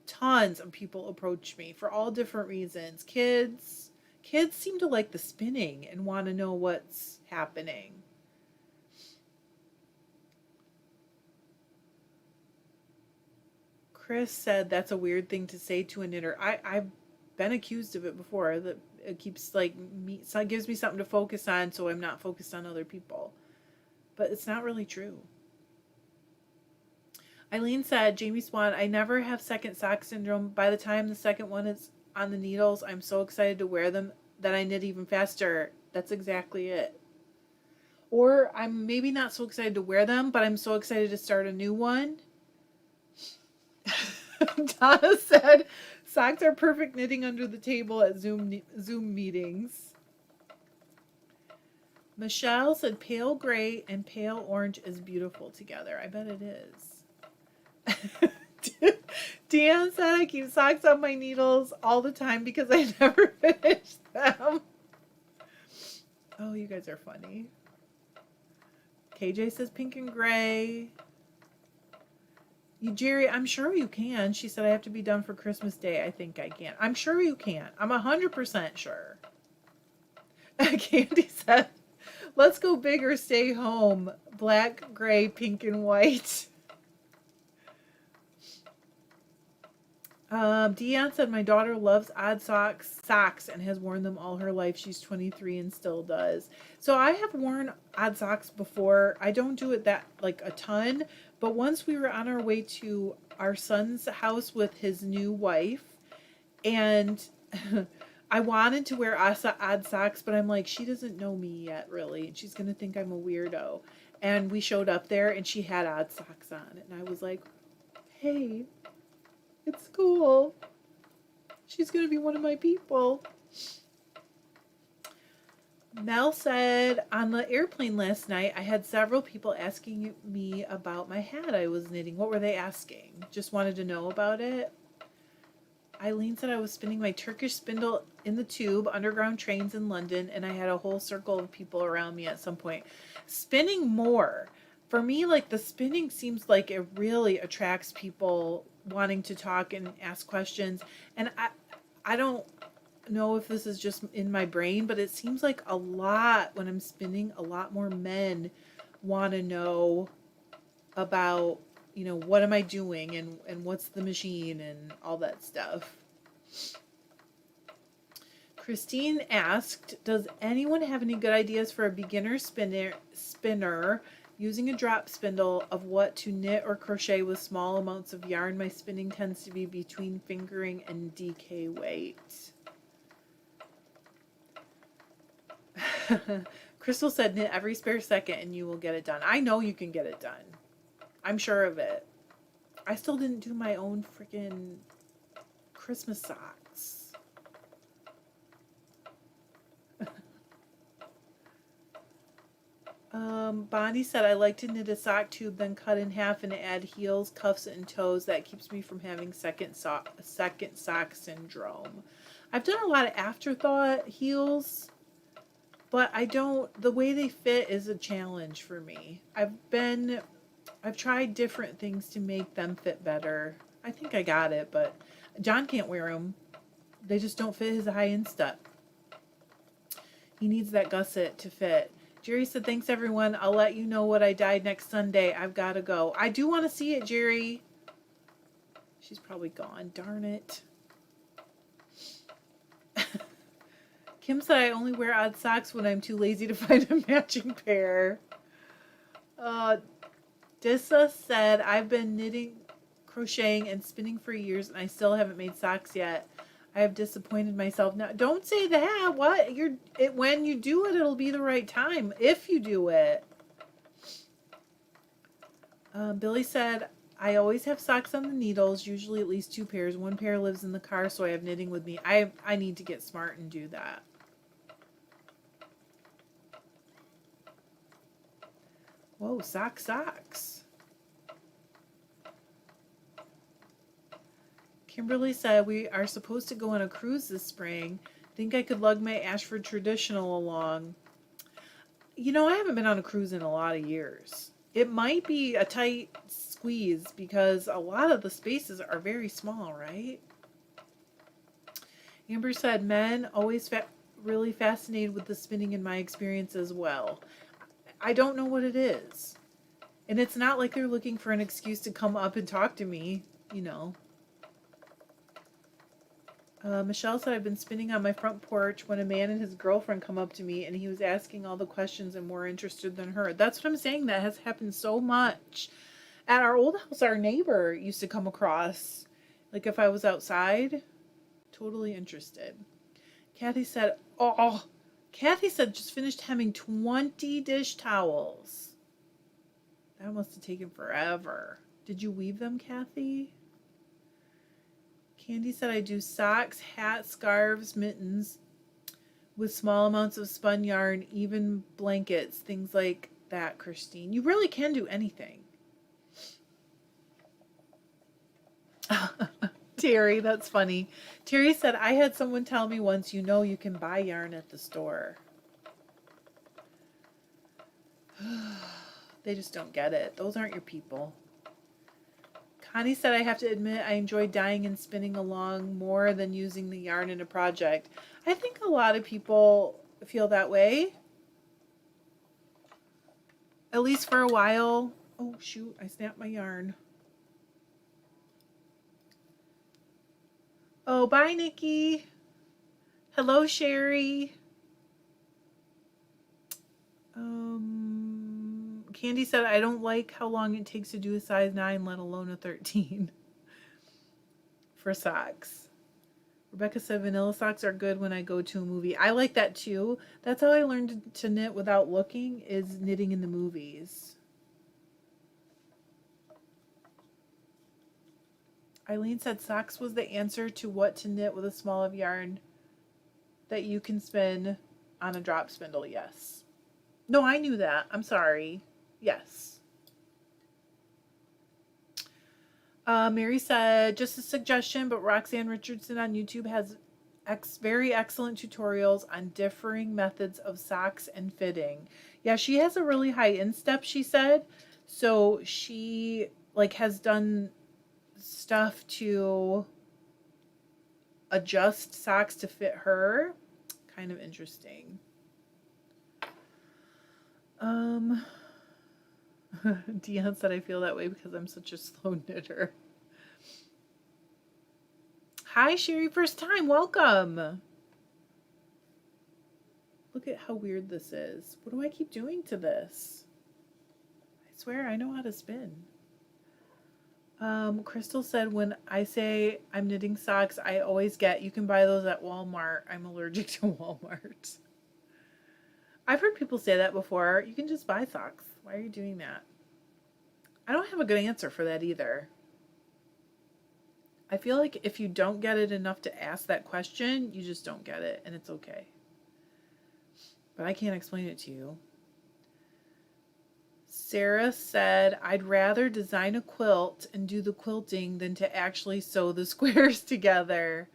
tons of people approach me for all different reasons. Kids seem to like the spinning and want to know what's happening. Chris said that's a weird thing to say to a knitter. I've been accused of it before. That it keeps like so it gives me something to focus on, so I'm not focused on other people. But it's not really true. Eileen said, Jamie Swan, I never have second sock syndrome. By the time the second one is on the needles, I'm so excited to wear them that I knit even faster. That's exactly it. Or I'm maybe not so excited to wear them, but I'm so excited to start a new one. Donna said, socks are perfect knitting under the table at Zoom meetings. Michelle said, pale gray and pale orange is beautiful together. I bet it is. Deanne said, I keep socks on my needles all the time because I never finish them. Oh, you guys are funny. KJ says pink and gray. Jerry, I'm sure you can. She said, I have to be done for Christmas Day. I think I can. I'm sure you can. I'm 100% sure. Candy said, let's go big or stay home. Black, gray, pink, and white. Deanne said, my daughter loves odd socks and has worn them all her life. She's 23 and still does. So I have worn odd socks before. I don't do it that like a ton, but once we were on our way to our son's house with his new wife, and I wanted to wear odd socks, but I'm like, she doesn't know me yet, really, and she's gonna think I'm a weirdo. And we showed up there, and she had odd socks on, and I was like, hey, it's cool. She's going to be one of my people. Mel said, on the airplane last night, I had several people asking me about my hat I was knitting. What were they asking? Just wanted to know about it. Eileen said I was spinning my Turkish spindle in the tube, underground trains in London, and I had a whole circle of people around me at some point. Spinning more. For me, like the spinning seems like it really attracts people wanting to talk and ask questions. And I don't know if this is just in my brain, but it seems like a lot when I'm spinning, a lot more men want to know about, you know, what am I doing and what's the machine and all that stuff. Christine asked, does anyone have any good ideas for a beginner spinner using a drop spindle of what to knit or crochet with small amounts of yarn? My spinning tends to be between fingering and DK weight. Crystal said, knit every spare second and you will get it done. I know you can get it done. I'm sure of it. I still didn't do my own freaking Christmas socks. Bonnie said, I like to knit a sock tube, then cut in half and add heels, cuffs, and toes. That keeps me from having second sock syndrome. I've done a lot of afterthought heels, but I don't, the way they fit is a challenge for me. I've been I've tried different things to make them fit better. I think I got it, but John can't wear them. They just don't fit his high instep. He needs that gusset to fit. Jerry said, thanks everyone. I'll let you know what I dyed next Sunday. I've got to go. I do want to see it, Jerry. She's probably gone. Darn it. Kim said I only wear odd socks when I'm too lazy to find a matching pair. Dissa said I've been knitting, crocheting, and spinning for years, and I still haven't made socks yet. I have disappointed myself. Now, don't say that. What? When you do it, it'll be the right time. If you do it. Billy said, I always have socks on the needles, usually at least 2 pairs. 1 pair lives in the car, so I have knitting with me. I need to get smart and do that. Whoa, socks. Kimberly said we are supposed to go on a cruise this spring. Think I could lug my Ashford traditional along. You know, I haven't been on a cruise in a lot of years. It might be a tight squeeze because a lot of the spaces are very small, right? Amber said men always really fascinated with the spinning in my experience as well. I don't know what it is. And it's not like they're looking for an excuse to come up and talk to me, you know. Michelle said, I've been spinning on my front porch when a man and his girlfriend come up to me and he was asking all the questions and more interested than her. That's what I'm saying. That has happened so much. At our old house, our neighbor used to come across, like if I was outside, totally interested. Kathy said, just finished hemming 20 dish towels. That must have taken forever. Did you weave them, Kathy? Candy said I do socks, hats, scarves, mittens with small amounts of spun yarn, even blankets, things like that, Christine. You really can do anything. Terry, that's funny. Terry said, I had someone tell me once, you know you can buy yarn at the store. They just don't get it. Those aren't your people. Connie said, I have to admit I enjoy dyeing and spinning along more than using the yarn in a project. I think a lot of people feel that way. At least for a while. Oh, shoot. I snapped my yarn. Oh, bye, Nikki. Hello, Sherry. Candy said, I don't like how long it takes to do a size 9, let alone a 13 for socks. Rebecca said, vanilla socks are good when I go to a movie. I like that too. That's how I learned to knit without looking, is knitting in the movies. Eileen said, socks was the answer to what to knit with a small of yarn that you can spin on a drop spindle. Yes. No, I knew that. I'm sorry. Yes. Mary said, just a suggestion, but Roxanne Richardson on YouTube has very excellent tutorials on differing methods of socks and fitting. Yeah, she has a really high instep, she said. So she has done stuff to adjust socks to fit her. Kind of interesting. Dion said, I feel that way because I'm such a slow knitter. Hi, Sherry, first time. Welcome. Look at how weird this is. What do I keep doing to this? I swear I know how to spin. Crystal said, when I say I'm knitting socks, I always get, you can buy those at Walmart. I'm allergic to Walmart. I've heard people say that before. You can just buy socks. Why are you doing that? I don't have a good answer for that either. I feel like if you don't get it enough to ask that question, you just don't get it, and it's okay. But I can't explain it to you. Sarah said, I'd rather design a quilt and do the quilting than to actually sew the squares together.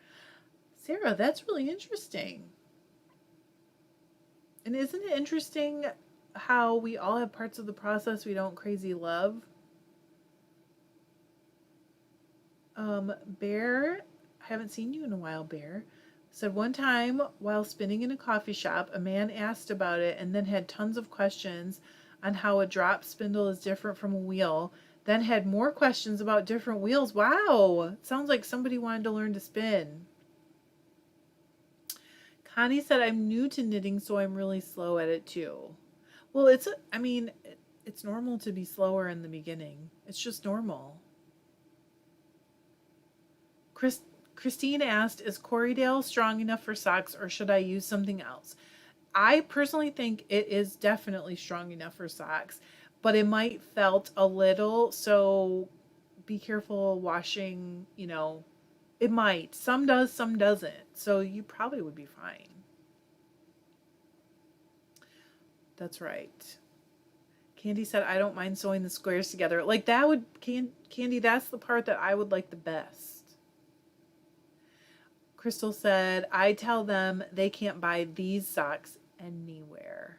Sarah, that's really interesting. And isn't it interesting how we all have parts of the process we don't crazy love? Bear, I haven't seen you in a while, Bear. Said one time while spinning in a coffee shop, a man asked about it and then had tons of questions on how a drop spindle is different from a wheel. Then had more questions about different wheels. Wow! Sounds like somebody wanted to learn to spin. Connie said, I'm new to knitting, so I'm really slow at it too. Well, it's normal to be slower in the beginning. It's just normal. Christine asked, is Corriedale strong enough for socks or should I use something else? I personally think it is definitely strong enough for socks, but it might felt a little, so be careful washing, it might. Some does, some doesn't. So you probably would be fine. That's right. Candy said, I don't mind sewing the squares together. Like that would, Candy, that's the part that I would like the best. Crystal said, I tell them they can't buy these socks anywhere.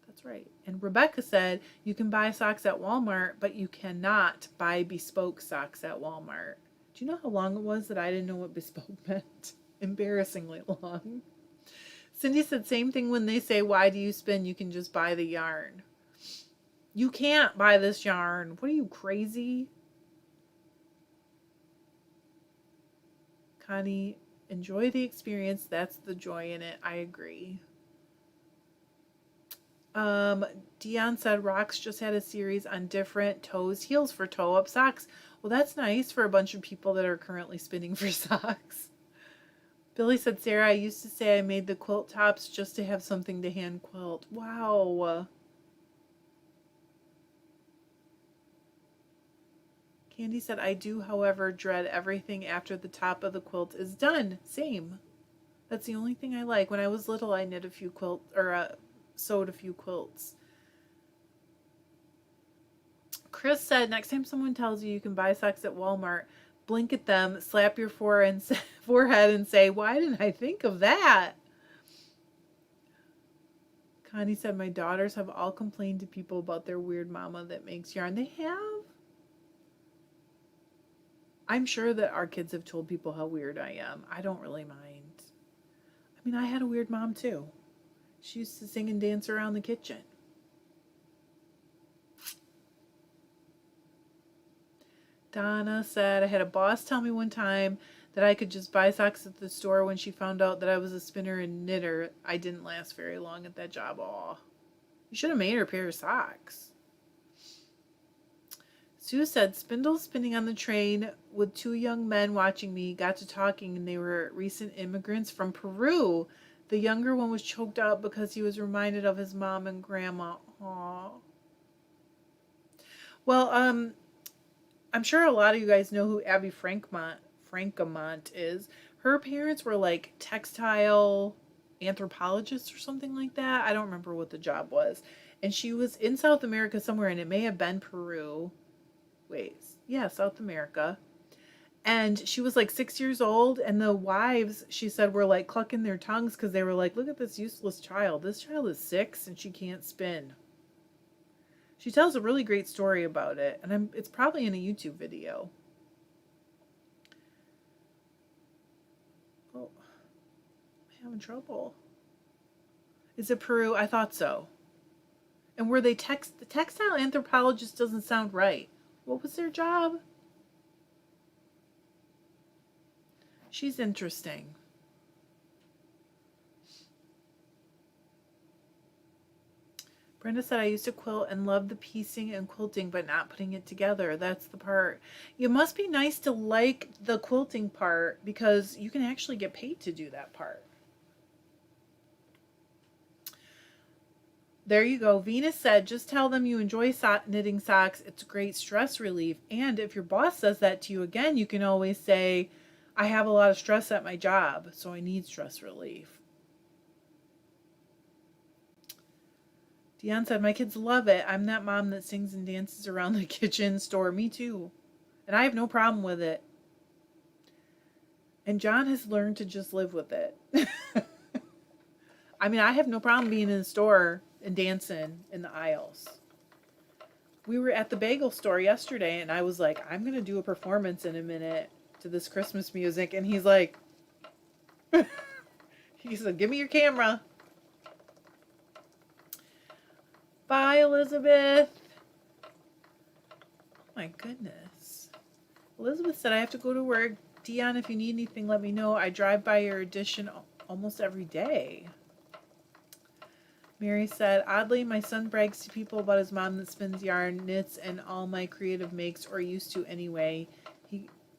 That's right. And Rebecca said, you can buy socks at Walmart, but you cannot buy bespoke socks at Walmart. Do you know how long it was that I didn't know what bespoke meant? Embarrassingly long. Cindy said, same thing when they say, why do you spin? You can just buy the yarn. You can't buy this yarn. What are you, crazy? Connie, enjoy the experience. That's the joy in it. I agree. Dion said Rox just had a series on different toes, heels for toe up socks. Well, that's nice for a bunch of people that are currently spinning for socks. Billy said, Sarah, I used to say I made the quilt tops just to have something to hand quilt. Wow. Candy said, I do, however, dread everything after the top of the quilt is done. Same. That's the only thing I like. When I was little, I knit a few sewed a few quilts. Chris said, next time someone tells you you can buy socks at Walmart, blink at them, slap your forehead and say, why didn't I think of that? Connie said, my daughters have all complained to people about their weird mama that makes yarn. They have? I'm sure that our kids have told people how weird I am. I don't really mind. I mean, I had a weird mom too. She used to sing and dance around the kitchen. Donna said, I had a boss tell me one time that I could just buy socks at the store when she found out that I was a spinner and knitter. I didn't last very long at that job. Aw. You should have made her a pair of socks. Sue said, Spindle spinning on the train with two young men watching me, got to talking, and they were recent immigrants from Peru. The younger one was choked up because he was reminded of his mom and grandma. Aww. Well, I'm sure a lot of you guys know who Abby Frankamont is. Her parents were like textile anthropologists or something like that. I don't remember what the job was. And she was in South America somewhere, and it may have been Peru. South America. And she was like 6 years old, and the wives, she said, were like clucking their tongues because they were like, look at this useless child. This child is 6 and she can't spin. She tells a really great story about it, and it's probably in a YouTube video. Oh, I'm having trouble. Is it Peru? I thought so. And were they the textile anthropologist doesn't sound right. What was their job? She's interesting. Brenda said, I used to quilt and loved the piecing and quilting, but not putting it together. That's the part. It must be nice to like the quilting part because you can actually get paid to do that part. There you go. Venus said, just tell them you enjoy knitting socks. It's great stress relief. And if your boss says that to you again, you can always say, I have a lot of stress at my job, so I need stress relief. Dion said, my kids love it. I'm that mom that sings and dances around the kitchen store. Me too. And I have no problem with it. And John has learned to just live with it. I mean, I have no problem being in the store and dancing in the aisles. We were at the bagel store yesterday, and I was like, I'm going to do a performance in a minute. to this Christmas music, and he's like, he said, give me your camera. Bye, Elizabeth. Oh my goodness. Elizabeth said, I have to go to work. Dion, if you need anything, let me know. I drive by your addition almost every day. Mary said, oddly, my son brags to people about his mom that spins yarn, knits, and all my creative makes, or used to anyway.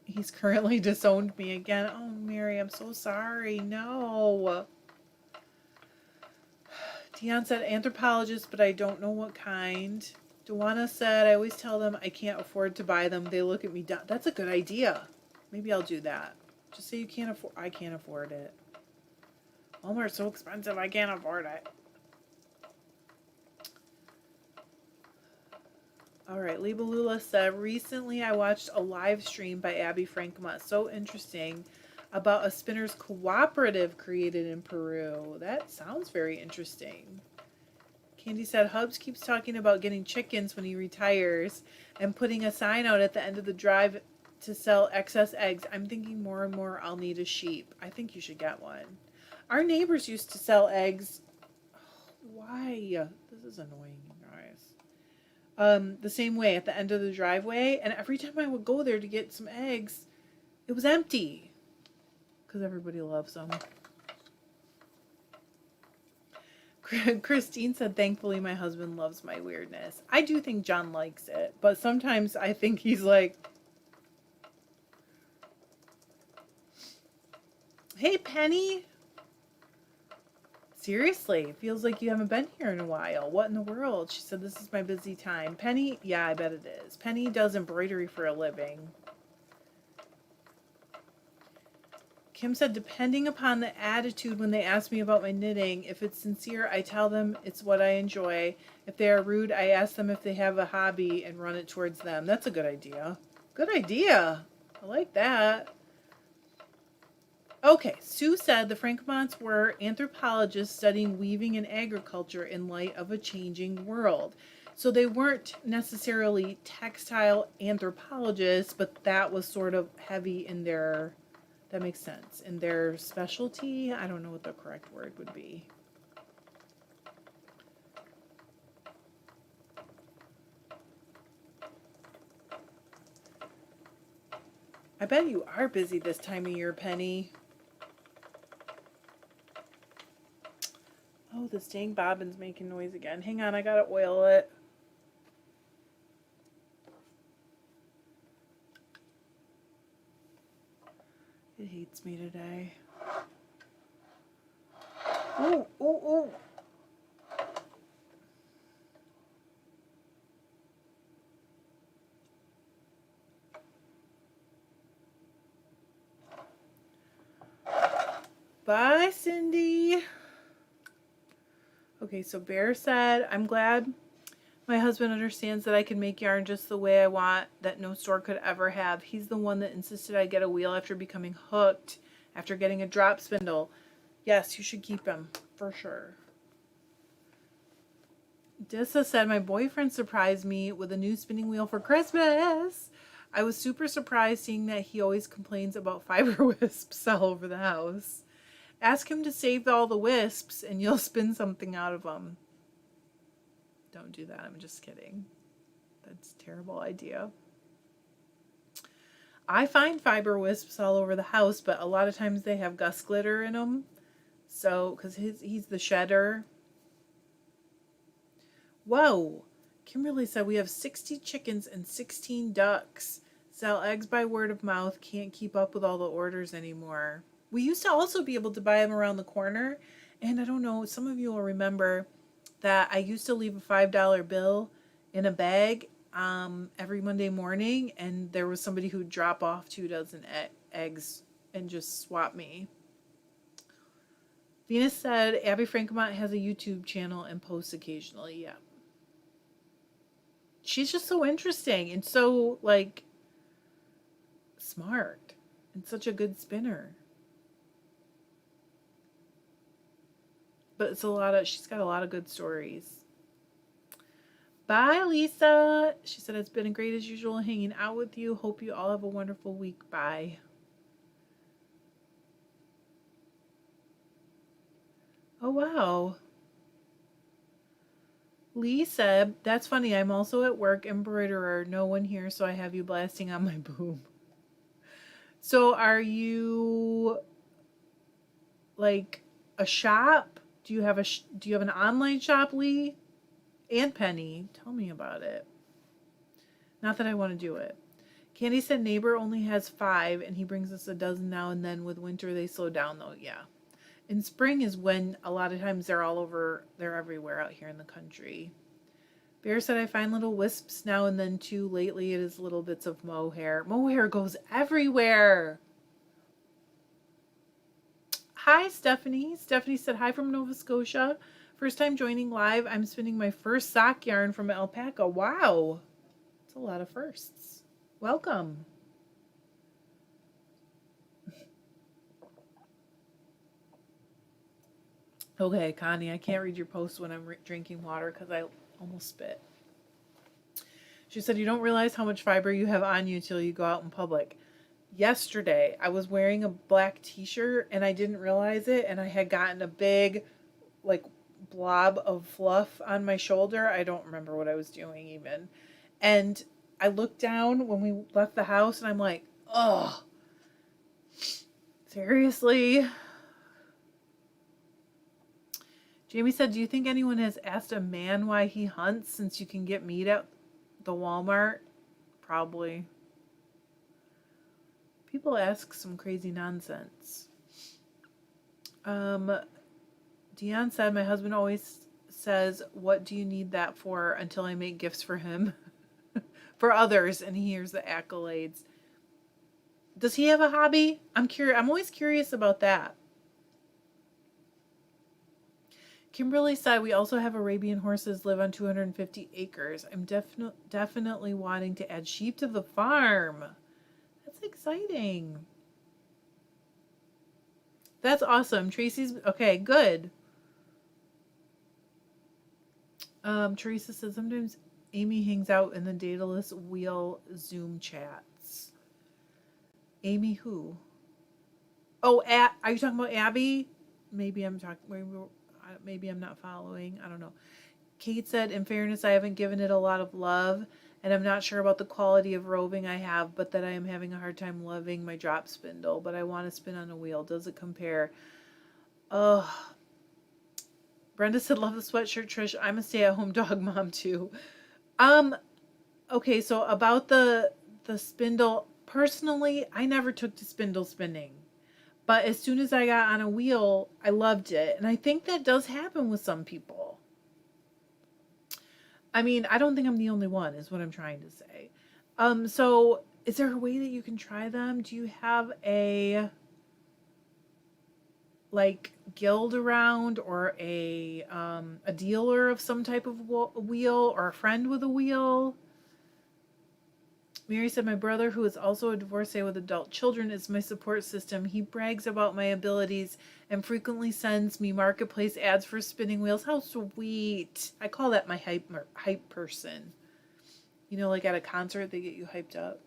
He's currently disowned me again. Oh, Mary, I'm so sorry. No. Dion said, anthropologist, but I don't know what kind. Dewana said, I always tell them I can't afford to buy them. They look at me down. That's a good idea. Maybe I'll do that. Just say you can't afford. I can't afford it. Walmart's so expensive. I can't afford it. All right, Libalula said, recently I watched a live stream by Abby Frankma. So interesting, about a spinners cooperative created in Peru. That sounds very interesting. Candy said, Hubs keeps talking about getting chickens when he retires and putting a sign out at the end of the drive to sell excess eggs. I'm thinking more and more I'll need a sheep. I think you should get one. Our neighbors used to sell eggs. Oh, why? This is annoying, you guys. The same way at the end of the driveway, and every time I would go there to get some eggs, it was empty because everybody loves them. Christine said, thankfully my husband loves my weirdness. I do think John likes it, but sometimes I think he's like, hey, Penny. Seriously, it feels like you haven't been here in a while. What in the world? She said, this is my busy time. Penny, yeah, I bet it is. Penny does embroidery for a living. Kim said, depending upon the attitude when they ask me about my knitting, if it's sincere, I tell them it's what I enjoy. If they are rude, I ask them if they have a hobby and run it towards them. That's a good idea. Good idea. I like that. Okay, Sue said the Frankomonts were anthropologists studying weaving and agriculture in light of a changing world. So they weren't necessarily textile anthropologists, but that was sort of heavy in their, that makes sense, in their specialty. I don't know what the correct word would be. I bet you are busy this time of year, Penny. Oh, this dang bobbin's making noise again. Hang on, I gotta oil it. It hates me today. Ooh, ooh, ooh. Bye, Cindy. Okay, so Bear said, I'm glad my husband understands that I can make yarn just the way I want, that no store could ever have. He's the one that insisted I get a wheel after becoming hooked, after getting a drop spindle. Yes, you should keep him, for sure. Dissa said, my boyfriend surprised me with a new spinning wheel for Christmas. I was super surprised seeing that he always complains about fiber wisps all over the house. Ask him to save all the wisps and you'll spin something out of them. Don't do that. I'm just kidding. That's a terrible idea. I find fiber wisps all over the house, but a lot of times they have Gus glitter in them. So, because he's the shedder. Whoa. Kimberly said we have 60 chickens and 16 ducks. Sell eggs by word of mouth. Can't keep up with all the orders anymore. We used to also be able to buy them around the corner. And I don't know, some of you will remember that I used to leave a $5 bill in a bag every Monday morning. And there was somebody who'd drop off 2 dozen eggs and just swap me. Venus said Abby Frankomont has a YouTube channel and posts occasionally. Yeah. She's just so interesting and so, like, smart and such a good spinner. But it's she's got a lot of good stories. Bye, Lisa. She said, it's been great as usual hanging out with you. Hope you all have a wonderful week. Bye. Oh, wow. Lee said, that's funny. I'm also at work, embroiderer. No one here, so I have you blasting on my boom. So are you like a shop? Do you have an online shop, Lee? And Penny, tell me about it. Not that I want to do it. Candy said neighbor only has 5 and he brings us a dozen now and then. With winter they slow down though. Yeah. In spring is when a lot of times they're everywhere out here in the country. Bear said I find little wisps now and then too. Lately it is little bits of mohair. Mohair goes everywhere. Hi, Stephanie. Stephanie said hi from Nova Scotia. First time joining live. I'm spinning my first sock yarn from Alpaca. Wow. It's a lot of firsts. Welcome. Okay, Connie, I can't read your post when I'm drinking water because I almost spit. She said, you don't realize how much fiber you have on you till you go out in public. Yesterday, I was wearing a black t-shirt and I didn't realize it, and I had gotten a big, like, blob of fluff on my shoulder. I don't remember what I was doing even. And I looked down when we left the house and I'm like, oh, seriously? Jamie said, do you think anyone has asked a man why he hunts since you can get meat at the Walmart? Probably. People ask some crazy nonsense. Dion said, my husband always says, what do you need that for, until I make gifts for him. For others, and he hears the accolades. Does he have a hobby? I'm always curious about that. Kimberly said, we also have Arabian horses, live on 250 acres. I'm definitely wanting to add sheep to the farm. That's exciting. That's awesome. Tracy's, okay, good. Teresa said, sometimes Amy hangs out in the Daedalus Wheel Zoom chats. Amy who? Oh, are you talking about Abby? Maybe I'm not following. I don't know. Kate said, in fairness, I haven't given it a lot of love, and I'm not sure about the quality of roving I have, but that I am having a hard time loving my drop spindle, but I want to spin on a wheel. Does it compare? Ugh. Brenda said, love the sweatshirt, Trish. I'm a stay-at-home dog mom, too. Okay, so about the spindle, personally, I never took to spindle spinning. But as soon as I got on a wheel, I loved it. And I think that does happen with some people. I mean, I don't think I'm the only one, is what I'm trying to say. So is there a way that you can try them? Do you have a like guild around, or a dealer of some type of wheel, or a friend with a wheel? Mary said, my brother, who is also a divorcee with adult children, is my support system. He brags about my abilities and frequently sends me marketplace ads for spinning wheels. How sweet. I call that my hype person. You know, like at a concert, they get you hyped up.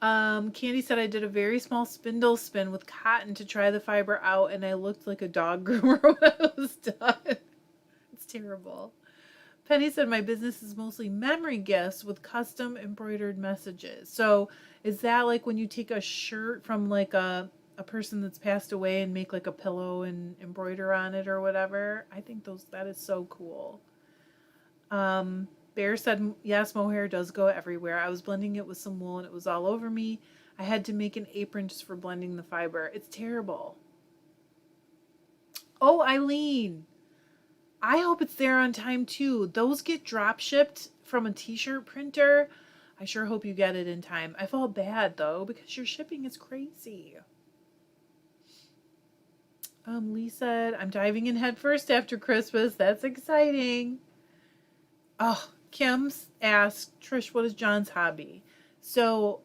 Candy said, I did a very small spindle spin with cotton to try the fiber out, and I looked like a dog groomer when I was done. It's terrible. Penny said, my business is mostly memory gifts with custom embroidered messages. So is that like when you take a shirt from like a person that's passed away and make like a pillow and embroider on it or whatever? I think that is so cool. Bear said, yes, mohair does go everywhere. I was blending it with some wool and it was all over me. I had to make an apron just for blending the fiber. It's terrible. Oh, Eileen. I hope it's there on time too. Those get drop shipped from a t-shirt printer. I sure hope you get it in time. I felt bad though, because your shipping is crazy. Lee said, I'm diving in head first after Christmas. That's exciting. Oh, Kim's asked, Trish, what is John's hobby? So,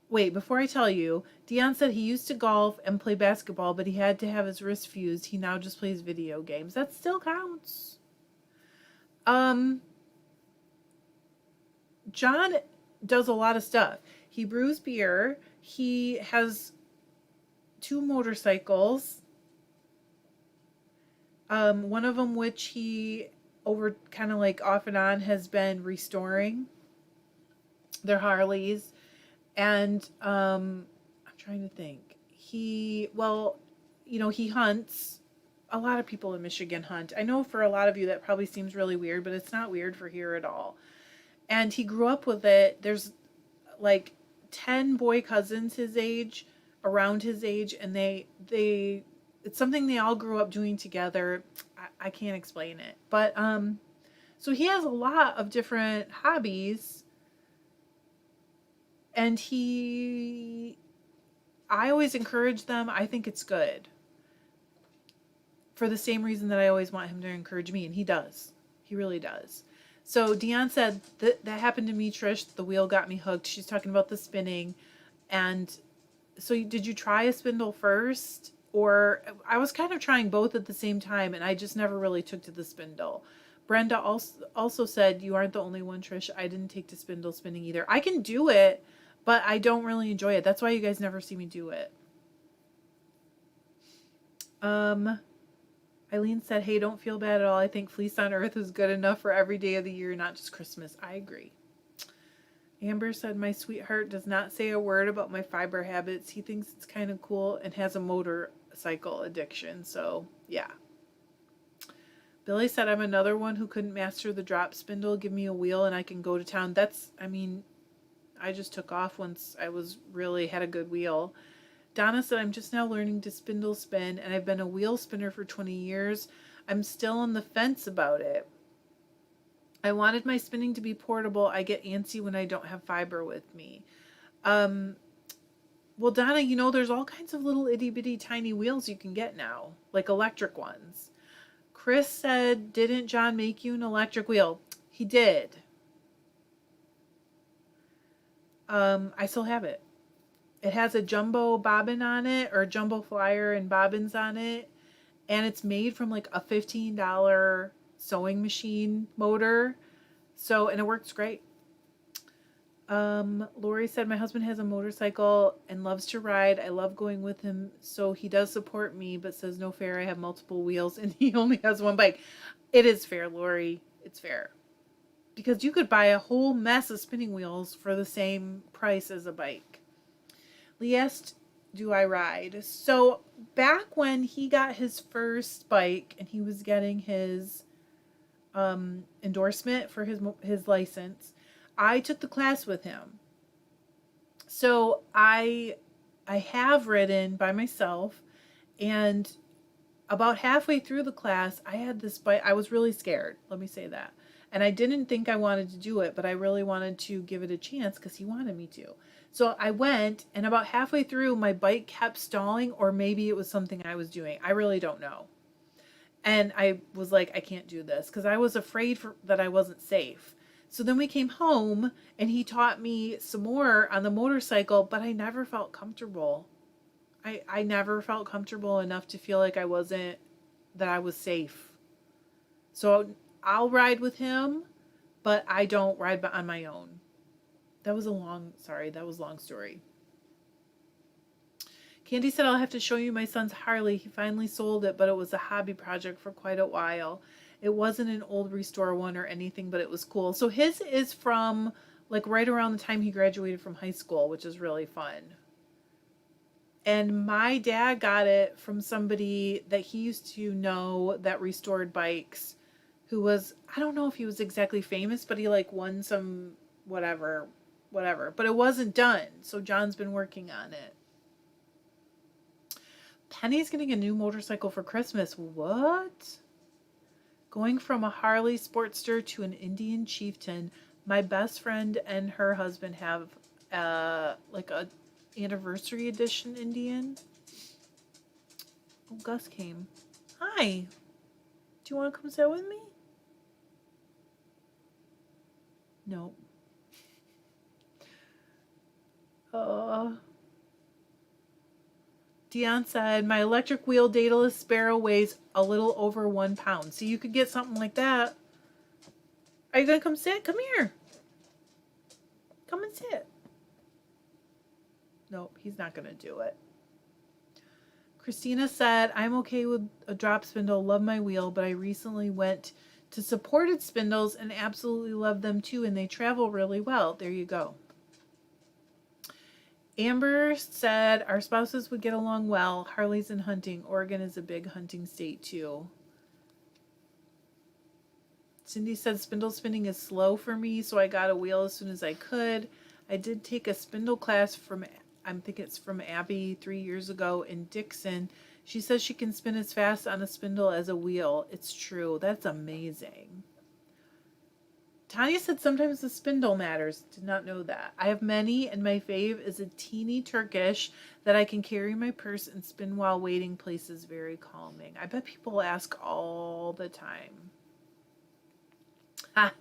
wait, before I tell you, Dion said he used to golf and play basketball, but he had to have his wrist fused. He now just plays video games. That still counts. John does a lot of stuff. He brews beer. He has 2 motorcycles. One of them, which he over kind of like off and on has been restoring. They're Harleys. And I'm trying to think. He hunts. A lot of people in Michigan hunt. I know for a lot of you that probably seems really weird, but it's not weird for here at all. And he grew up with it. There's like 10 boy cousins his age, around his age, and they it's something they all grew up doing together. I can't explain it. But so he has a lot of different hobbies, and I always encourage them. I think it's good. For the same reason that I always want him to encourage me, and he does. He really does. So Dion said that happened to me, Trish. The wheel got me hooked. She's talking about the spinning. And so did you try a spindle first? Or I was kind of trying both at the same time, and I just never really took to the spindle. Brenda also said, you aren't the only one, Trish. I didn't take to spindle spinning either. I can do it, but I don't really enjoy it. That's why you guys never see me do it. Eileen said, hey, don't feel bad at all. I think Fleece on Earth is good enough for every day of the year, not just Christmas. I agree. Amber said, my sweetheart does not say a word about my fiber habits. He thinks it's kind of cool and has a motorcycle addiction. So, yeah. Billy said, I'm another one who couldn't master the drop spindle. Give me a wheel and I can go to town. I just took off once I had a good wheel. Donna said, I'm just now learning to spindle spin, and I've been a wheel spinner for 20 years. I'm still on the fence about it. I wanted my spinning to be portable. I get antsy when I don't have fiber with me. Well, Donna, there's all kinds of little itty-bitty tiny wheels you can get now, like electric ones. Chris said, didn't John make you an electric wheel? He did. I still have it. It has a jumbo bobbin on it, or jumbo flyer and bobbins on it. And it's made from like a $15 sewing machine motor. And it works great. Lori said, my husband has a motorcycle and loves to ride. I love going with him. So he does support me, but says no fair. I have multiple wheels and he only has one bike. It is fair, Lori. It's fair. Because you could buy a whole mess of spinning wheels for the same price as a bike. Lee asked, do I ride? So back when he got his first bike and he was getting his endorsement for his license, I took the class with him. So I have ridden by myself, and about halfway through the class, I had this bike. I was really scared. Let me say that. And I didn't think I wanted to do it, but I really wanted to give it a chance because he wanted me to. So I went, and about halfway through, my bike kept stalling, or maybe it was something I was doing. I really don't know. And I was like, I can't do this because I was afraid that I wasn't safe. So then we came home, and he taught me some more on the motorcycle, but I never felt comfortable. I never felt comfortable enough to feel like I was safe. So I'll ride with him, but I don't ride on my own. That was a long story. Candy said, I'll have to show you my son's Harley. He finally sold it, but it was a hobby project for quite a while. It wasn't an old restore one or anything, but it was cool. So his is from like right around the time he graduated from high school, which is really fun. And my dad got it from somebody that he used to know that restored bikes, who was, I don't know if he was exactly famous, but he like won some whatever. But it wasn't done. So John's been working on it. Penny's getting a new motorcycle for Christmas. What? Going from a Harley Sportster to an Indian Chieftain. My best friend and her husband have like a anniversary edition Indian. Oh, Gus came. Hi. Do you want to come sit with me? No. Dion said, my electric wheel Daedalus Sparrow weighs a little over 1 pound. So you could get something like that. Are you going to come sit? Come here. Come and sit. Nope, he's not going to do it. Christina said, I'm okay with a drop spindle, love my wheel, but I recently went to supported spindles and absolutely love them too, and they travel really well. There you go. Amber said, our spouses would get along well. Harley's in hunting. Oregon is a big hunting state too. Cindy said, spindle spinning is slow for me, so I got a wheel as soon as I could. I did take a spindle class from, I think it's from Abby 3 years ago in Dixon. She says she can spin as fast on a spindle as a wheel. It's true. That's amazing. Tanya said sometimes the spindle matters. Did not know that. I have many, and my fave is a teeny Turkish that I can carry in my purse and spin while waiting. Places very calming. I bet people ask all the time. Ha.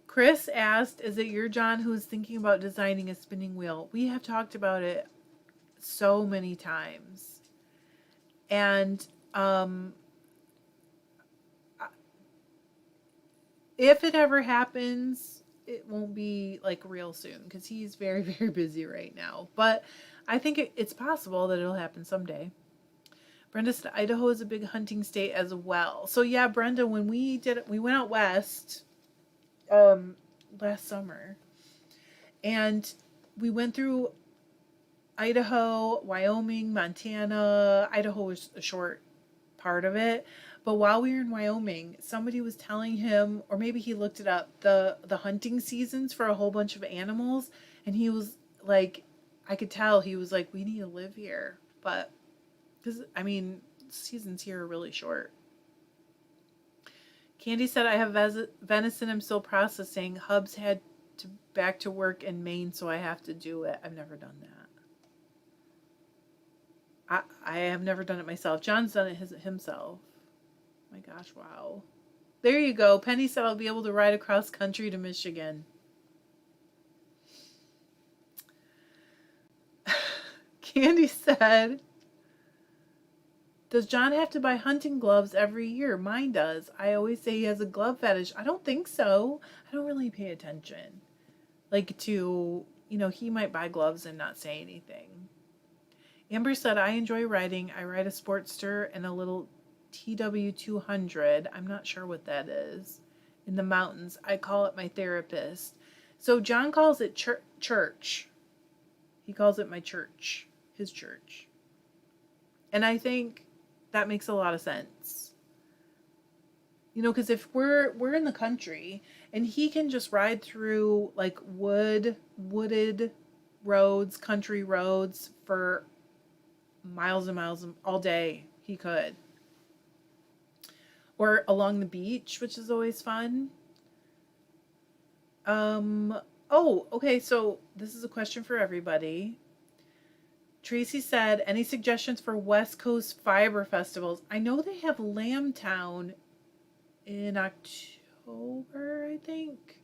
Chris asked, is it your John who is thinking about designing a spinning wheel? We have talked about it so many times. And if it ever happens, it won't be like real soon because he's very, very busy right now. But I think it's possible that it'll happen someday. Brenda said Idaho is a big hunting state as well. So yeah, Brenda, when we went out west last summer, and we went through Idaho, Wyoming, Montana. Idaho was a short part of it. But while we were in Wyoming, somebody was telling him, or maybe he looked it up, the hunting seasons for a whole bunch of animals. And he was like, I could tell he was like, we need to live here. But, because, I mean, seasons here are really short. Candy said, I have venison I'm still processing. Hubs had to back to work in Maine, so I have to do it. I've never done that. I have never done it myself. John's done it himself. My gosh, wow. There you go. Penny said I'll be able to ride across country to Michigan. Candy said, does John have to buy hunting gloves every year? Mine does. I always say he has a glove fetish. I don't think so. I don't really pay attention. Like to, he might buy gloves and not say anything. Amber said, I enjoy riding. I ride a Sportster and a little TW200. I'm not sure what that is. In the mountains. I call it my therapist. So John calls it church. He calls it my church. His church. And I think that makes a lot of sense. Because if we're in the country and he can just ride through like wooded roads, country roads for miles and miles all day, he could. Or along the beach, which is always fun. Oh, okay, so this is a question for everybody. Tracy said, any suggestions for West Coast fiber festivals? I know they have Lambtown in October, I think.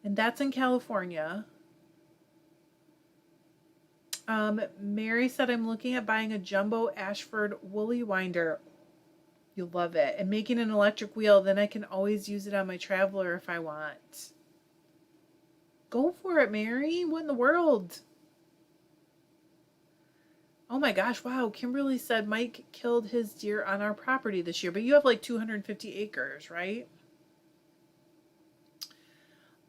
And that's in California. Mary said, I'm looking at buying a jumbo Ashford woolly winder. You'll love it. And making an electric wheel, then I can always use it on my Traveler if I want. Go for it, Mary. What in the world? Oh my gosh, wow. Kimberly said Mike killed his deer on our property this year. But you have like 250 acres, right?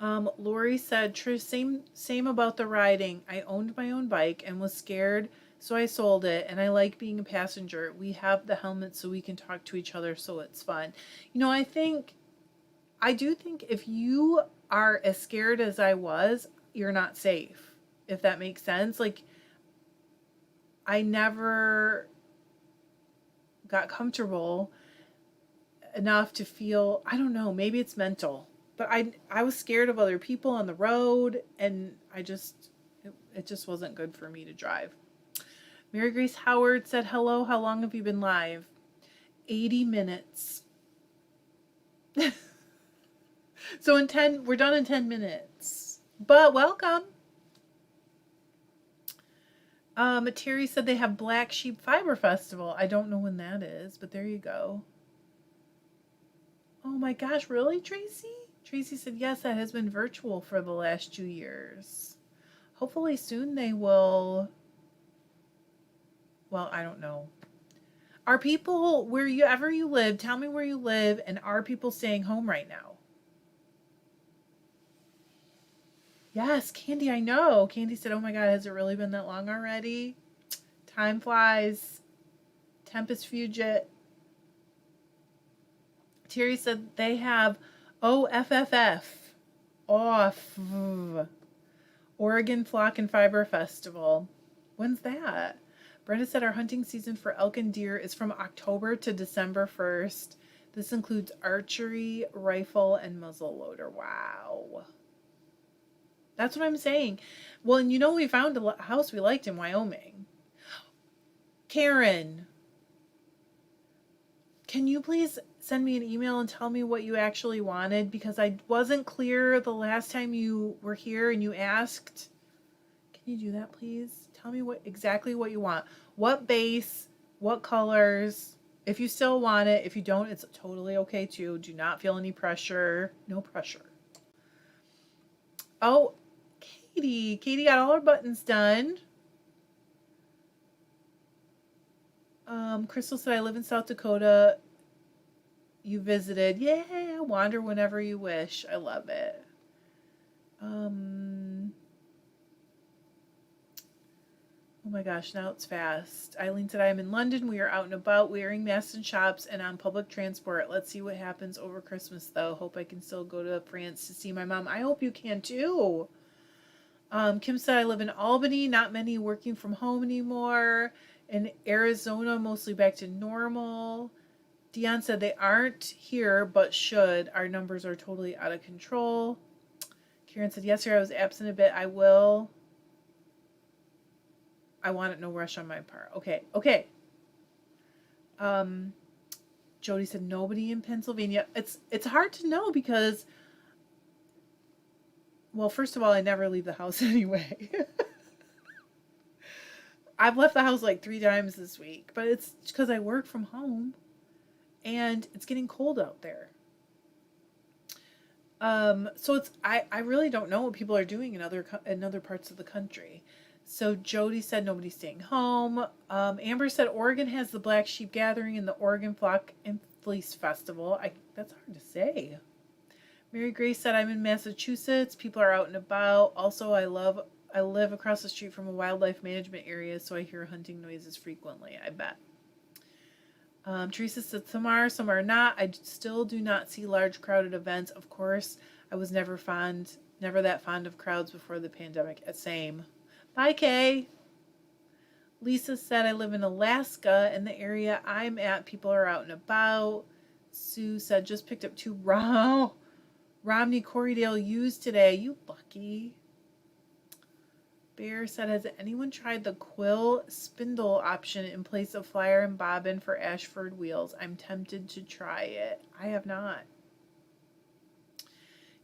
Lori said, true, same about the riding. I owned my own bike and was scared, so I sold it. And I like being a passenger. We have the helmet so we can talk to each other, so it's fun. I do think if you are as scared as I was, you're not safe. If that makes sense. Like, I never got comfortable enough to feel, I don't know, maybe it's mental, but I was scared of other people on the road, and it just wasn't good for me to drive. Mary Grace Howard said, hello, how long have you been live? 80 minutes. So we're done in 10 minutes, but welcome. Terry said they have Black Sheep Fiber Festival. I don't know when that is, but there you go. Oh my gosh, really, Tracy? Tracy said, yes, that has been virtual for the last 2 years. Hopefully soon they will, well, I don't know. Are people wherever you live, tell me where you live, and are people staying home right now? Yes, Candy, I know. Candy said, oh my God, has it really been that long already? Time flies. Tempest Fugit. Terry said they have OFFF. Off. Oregon Flock and Fiber Festival. When's that? Brenda said our hunting season for elk and deer is from October to December 1st. This includes archery, rifle, and muzzleloader. Wow. That's what I'm saying. Well, and we found a house we liked in Wyoming. Karen, can you please send me an email and tell me what you actually wanted? Because I wasn't clear the last time you were here and you asked. Can you do that, please? Tell me exactly what you want. What base, what colors. If you still want it. If you don't, it's totally okay too. Do not feel any pressure. No pressure. Oh, Katie. Katie got all her buttons done. Crystal said, I live in South Dakota. You visited. Yeah, wander whenever you wish. I love it. Oh my gosh, now it's fast. Eileen said, I am in London. We are out and about wearing masks in shops and on public transport. Let's see what happens over Christmas, though. Hope I can still go to France to see my mom. I hope you can, too. Kim said, I live in Albany. Not many working from home anymore. In Arizona, mostly back to normal. Dion said, they aren't here, but should. Our numbers are totally out of control. Karen said, yes, sir, I was absent a bit. I will. I want it, no rush on my part. Okay. Jody said, nobody in Pennsylvania. It's hard to know because, well, first of all, I never leave the house anyway. I've left the house like 3 times this week, but it's because I work from home and it's getting cold out there. So I really don't know what people are doing in other parts of the country. So Jody said nobody's staying home. Amber said Oregon has the Black Sheep Gathering and the Oregon Flock and Fleece Festival. That's hard to say. Mary Grace said, I'm in Massachusetts. People are out and about. Also, I live across the street from a wildlife management area, so I hear hunting noises frequently. I bet. Teresa said, some are not. I still do not see large crowded events. Of course, I was never that fond of crowds before the pandemic. Same. Bye, Kay. Lisa said, I live in Alaska. In the area I'm at, people are out and about. Sue said, just picked up 2 Romney Corriedale ewes today. You lucky. Bear said, has anyone tried the quill spindle option in place of flyer and bobbin for Ashford wheels? I'm tempted to try it. I have not.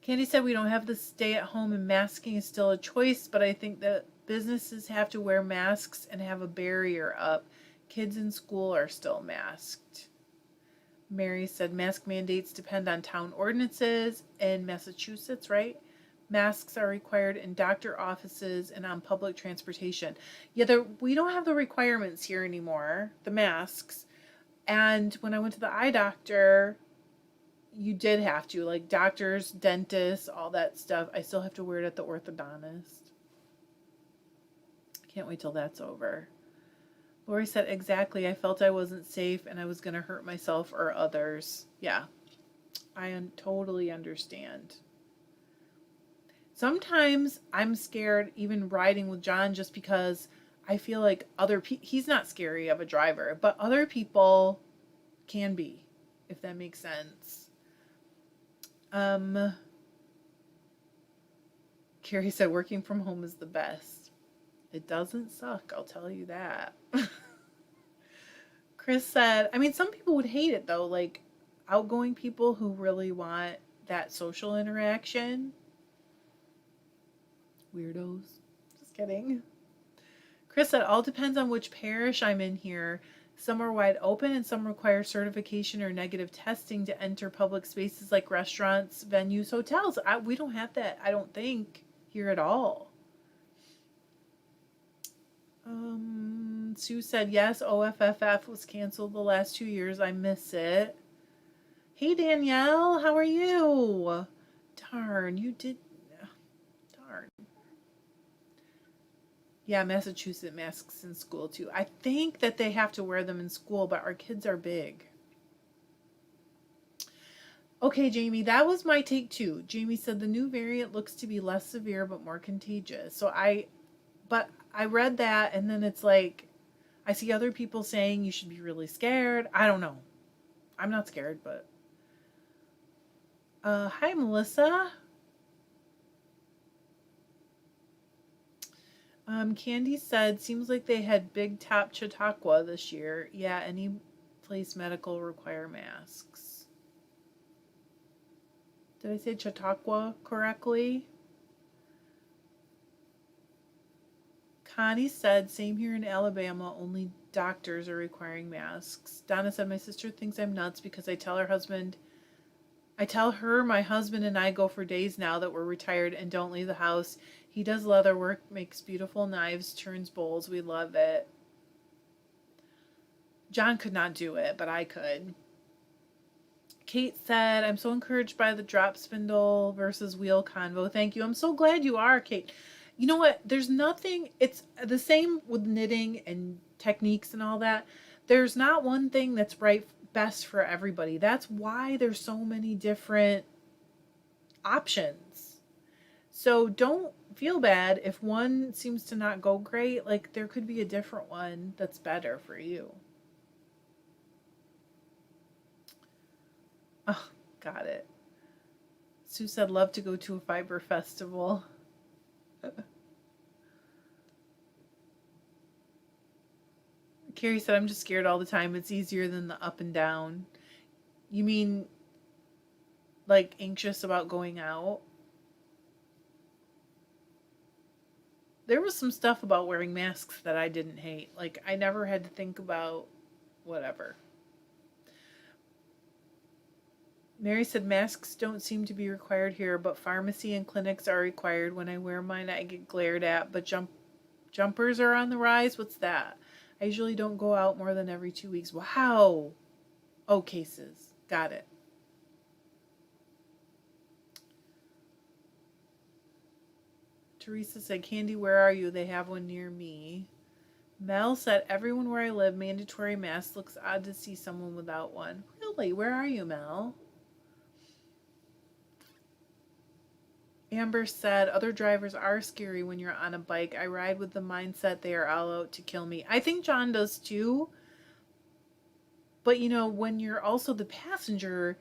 Candy said, we don't have the stay at home and masking is still a choice, but I think that businesses have to wear masks and have a barrier up. Kids in school are still masked. Mary said, mask mandates depend on town ordinances in Massachusetts, right? Masks are required in doctor offices and on public transportation. Yeah, we don't have the requirements here anymore, the masks. And when I went to the eye doctor, you did have to, like doctors, dentists, all that stuff. I still have to wear it at the orthodontist. Can't wait till that's over. Lori said, exactly. I felt I wasn't safe and I was going to hurt myself or others. Yeah, I totally understand. Sometimes I'm scared even riding with John just because I feel like he's not scary of a driver, but other people can be, if that makes sense. Carrie said working from home is the best. It doesn't suck, I'll tell you that. Chris said, I mean, some people would hate it though, like outgoing people who really want that social interaction. Weirdos. Just kidding. Chris said, all depends on which parish I'm in here. Some are wide open and some require certification or negative testing to enter public spaces like restaurants, venues, hotels. We don't have that, I don't think, here at all. Sue said, yes, OFFF was canceled the last 2 years. I miss it. Hey, Danielle, how are you? Darn, you did. Darn. Yeah, Massachusetts masks in school too. I think that they have to wear them in school, but our kids are big. Okay, Jamie, that was my take too. Jamie said the new variant looks to be less severe but more contagious. But I read that and then it's like, I see other people saying you should be really scared. I don't know. I'm not scared, but. Hi, Melissa. Candy said, seems like they had Big Top Chautauqua this year. Yeah, any place medical require masks. Did I say Chautauqua correctly? Connie said, same here in Alabama, only doctors are requiring masks. Donna said, my sister thinks I'm nuts because I tell her my husband and I go for days now that we're retired and don't leave the house. He does leather work, makes beautiful knives, turns bowls. We love it. John could not do it, but I could. Kate said, I'm so encouraged by the drop spindle versus wheel convo. Thank you. I'm so glad you are, Kate. You know what? There's nothing, it's the same with knitting and techniques and all that. There's not one thing that's right best for everybody. That's why there's so many different options. So don't feel bad if one seems to not go great. Like there could be a different one that's better for you. Oh, got it. Sue said, love to go to a fiber festival. Carrie said, I'm just scared all the time. It's easier than the up and down. You mean like anxious about going out? There was some stuff about wearing masks that I didn't hate. Like I never had to think about whatever. Mary said, masks don't seem to be required here, but pharmacy and clinics are required. When I wear mine, I get glared at, but jumpers are on the rise. What's that? I usually don't go out more than every 2 weeks. Wow. Oh, cases. Got it. Teresa said, Candy, where are you? They have one near me. Mel said, everyone where I live, mandatory mask. Looks odd to see someone without one. Really? Where are you, Mel? Amber said, other drivers are scary when you're on a bike. I ride with the mindset they are all out to kill me. I think John does too. But you know, when you're also the passenger,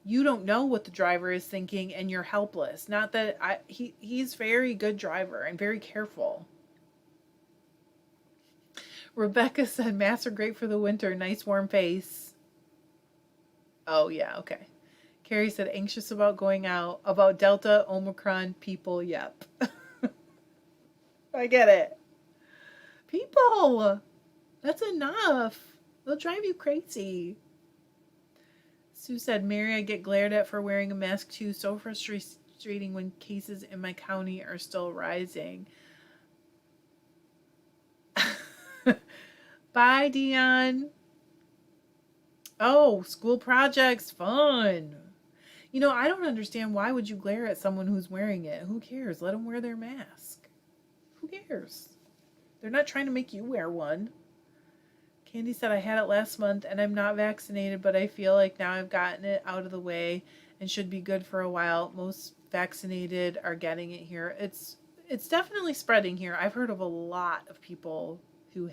you don't know what the driver is thinking and you're helpless. Not that he's very good driver and very careful. Rebecca said, masks are great for the winter. Nice warm face. Oh, yeah, okay. Carrie said, anxious about going out. About Delta, Omicron, people, yep. I get it. People, that's enough. They'll drive you crazy. Sue said, Mary, I get glared at for wearing a mask too. So frustrating when cases in my county are still rising. Bye, Dion. Oh, school projects, fun. You know, I don't understand why would you glare at someone who's wearing it? Who cares? Let them wear their mask. Who cares? They're not trying to make you wear one. Candy said, I had it last month and I'm not vaccinated, but I feel like now I've gotten it out of the way and should be good for a while. Most vaccinated are getting it here. It's definitely spreading here. I've heard of a lot of people who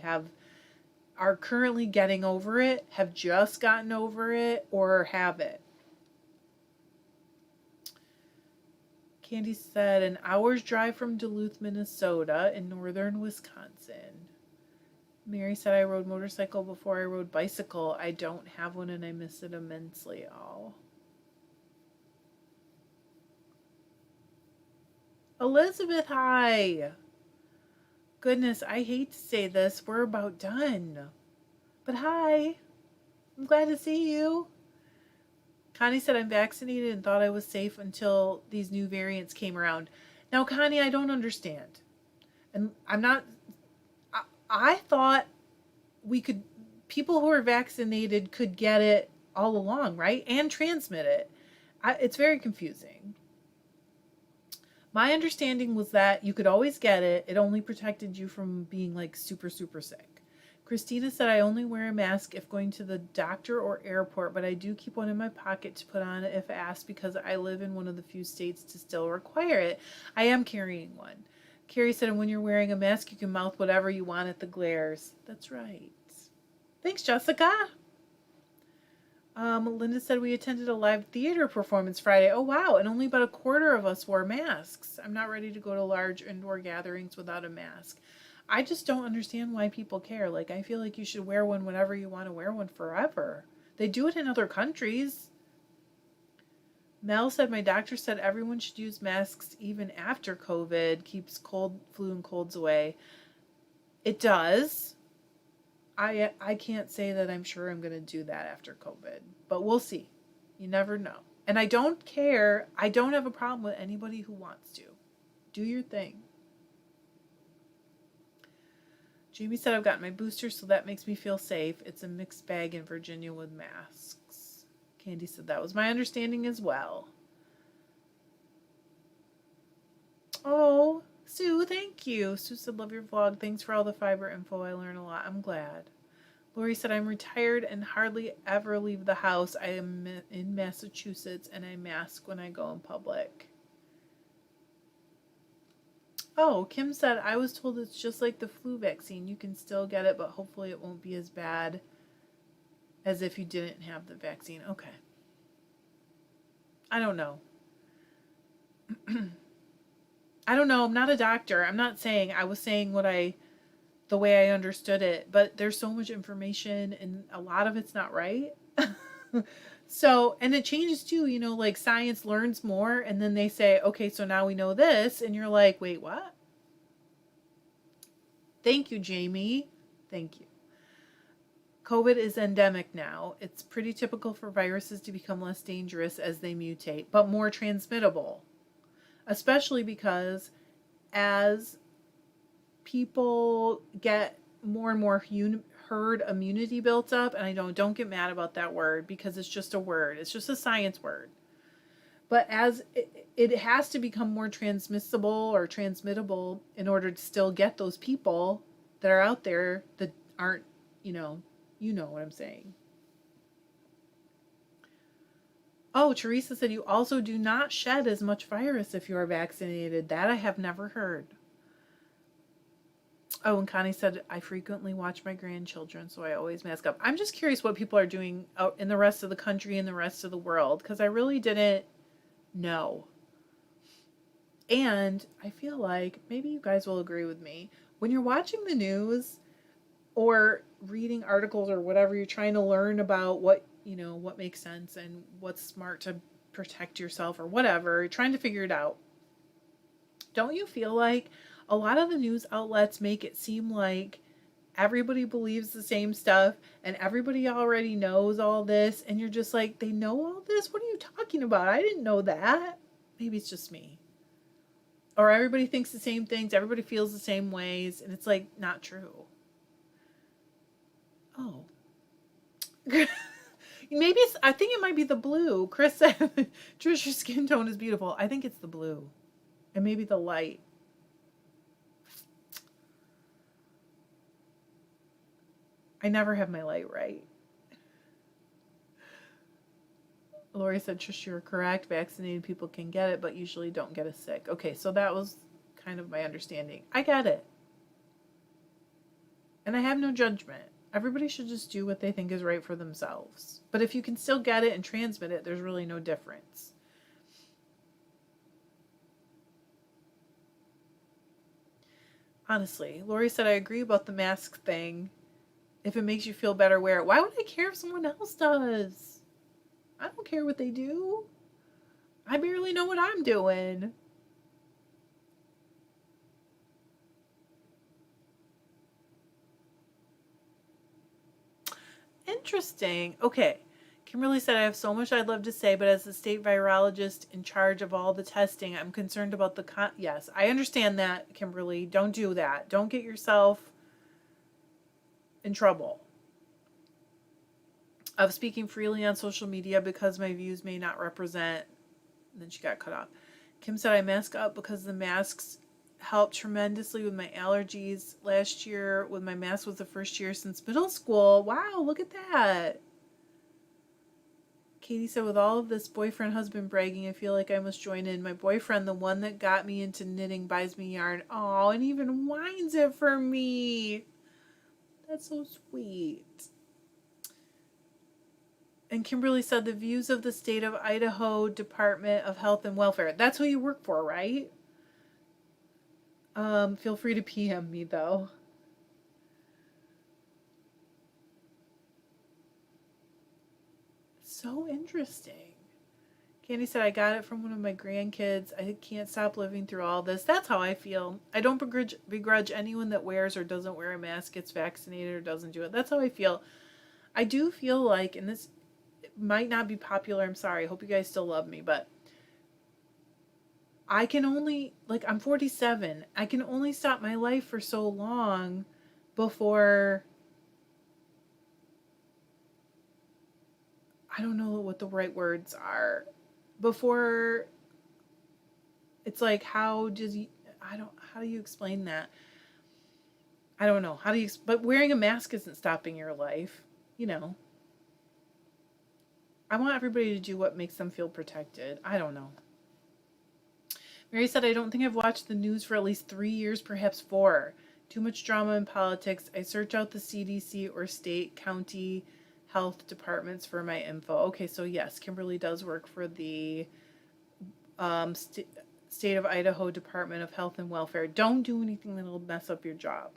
are currently getting over it, have just gotten over it, or have it. Candy said, an hour's drive from Duluth, Minnesota in northern Wisconsin. Mary said, I rode motorcycle before I rode bicycle. I don't have one and I miss it immensely. All. Elizabeth, hi. Goodness, I hate to say this. We're about done. But hi. I'm glad to see you. Connie said, I'm vaccinated and thought I was safe until these new variants came around. Now, Connie, I don't understand. And I thought we could, people who are vaccinated could get it all along, right? And transmit it. It's very confusing. My understanding was that you could always get it. It only protected you from being like super, super sick. Christina said, I only wear a mask if going to the doctor or airport, but I do keep one in my pocket to put on if asked because I live in one of the few states to still require it. I am carrying one. Carrie said, and when you're wearing a mask, you can mouth whatever you want at the glares. That's right. Thanks, Jessica. Linda said we attended a live theater performance Friday. Oh, wow. And only about a quarter of us wore masks. I'm not ready to go to large indoor gatherings without a mask. I just don't understand why people care. Like, I feel like you should wear one whenever you want to wear one forever. They do it in other countries. Mel said, my doctor said everyone should use masks even after COVID. Keeps cold, flu, and colds away. It does. I can't say that I'm sure I'm going to do that after COVID, but we'll see. You never know. And I don't care. I don't have a problem with anybody who wants to. Do your thing. Jamie said I've gotten my booster, so that makes me feel safe. It's a mixed bag in Virginia with masks. Candy said that was my understanding as well. Oh, Sue, thank you. Sue said, love your vlog. Thanks for all the fiber info. I learned a lot. I'm glad. Lori said, I'm retired and hardly ever leave the house. I am in Massachusetts and I mask when I go in public. Oh, Kim said, I was told it's just like the flu vaccine. You can still get it, but hopefully it won't be as bad as if you didn't have the vaccine. Okay. I don't know. I don't know. I'm not a doctor. I'm not saying. I was saying the way I understood it. But there's so much information and a lot of it's not right. So, and it changes too. You know, like science learns more and then they say, okay, so now we know this. And you're like, wait, what? Thank you, Jamie. Thank you. COVID is endemic now. It's pretty typical for viruses to become less dangerous as they mutate, but more transmittable. Especially because as people get more and more herd immunity built up, and I don't get mad about that word because it's just a word. It's just a science word. But as it has to become more transmissible or transmittable in order to still get those people that are out there that aren't, you know what I'm saying. Oh, Teresa said you also do not shed as much virus if you are vaccinated. That I have never heard. Oh, and Connie said, I frequently watch my grandchildren, so I always mask up. I'm just curious what people are doing out in the rest of the country and the rest of the world, because I really didn't know. And I feel like maybe you guys will agree with me. When you're watching the news or reading articles or whatever, you're trying to learn about what makes sense and what's smart to protect yourself or whatever, you're trying to figure it out. Don't you feel like a lot of the news outlets make it seem like everybody believes the same stuff and everybody already knows all this and you're just like, they know all this? What are you talking about? I didn't know that. Maybe it's just me. Or everybody thinks the same things, everybody feels the same ways, and it's like not true. Oh. Maybe I think it might be the blue. Chris said, Trish, your skin tone is beautiful. I think it's the blue. And maybe the light. I never have my light right. Lori said, Trish, you're correct. Vaccinated people can get it, but usually don't get as sick. Okay, so that was kind of my understanding. I get it. And I have no judgment. Everybody should just do what they think is right for themselves. But if you can still get it and transmit it, there's really no difference. Honestly, Lori said, I agree about the mask thing. If it makes you feel better, wear it. Why would I care if someone else does? I don't care what they do. I barely know what I'm doing. Interesting. Okay. Kimberly said, I have so much I'd love to say, but as the state virologist in charge of all the testing, I'm concerned about yes, I understand that, Kimberly. Don't do that. Don't get yourself in trouble of speaking freely on social media because my views may not represent. And then she got cut off. Kim said I mask up because the masks helped tremendously with my allergies. Last year, with my mask was the first year since middle school. Wow, look at that. Katie said, with all of this boyfriend husband bragging, I feel like I must join in. My boyfriend, the one that got me into knitting, buys me yarn. Oh, and even winds it for me. That's so sweet. And Kimberly said, the views of the state of Idaho Department of Health and Welfare. That's who you work for, right? Feel free to PM me, though. So interesting. Candy said, I got it from one of my grandkids. I can't stop living through all this. That's how I feel. I don't begrudge anyone that wears or doesn't wear a mask, gets vaccinated or doesn't do it. That's how I feel. I do feel like, and this might not be popular, I'm sorry, I hope you guys still love me, but I can only, like, I'm 47. I can only stop my life for so long before, I don't know what the right words are, before it's like, how do you explain that? I don't know. But wearing a mask isn't stopping your life, you know. I want everybody to do what makes them feel protected. I don't know. Mary said, I don't think I've watched the news for at least 3 years, perhaps 4. Too much drama in politics. I search out the CDC or state, county health departments for my info. Okay, so yes, Kimberly does work for the state of Idaho Department of Health and Welfare. Don't do anything that'll mess up your job.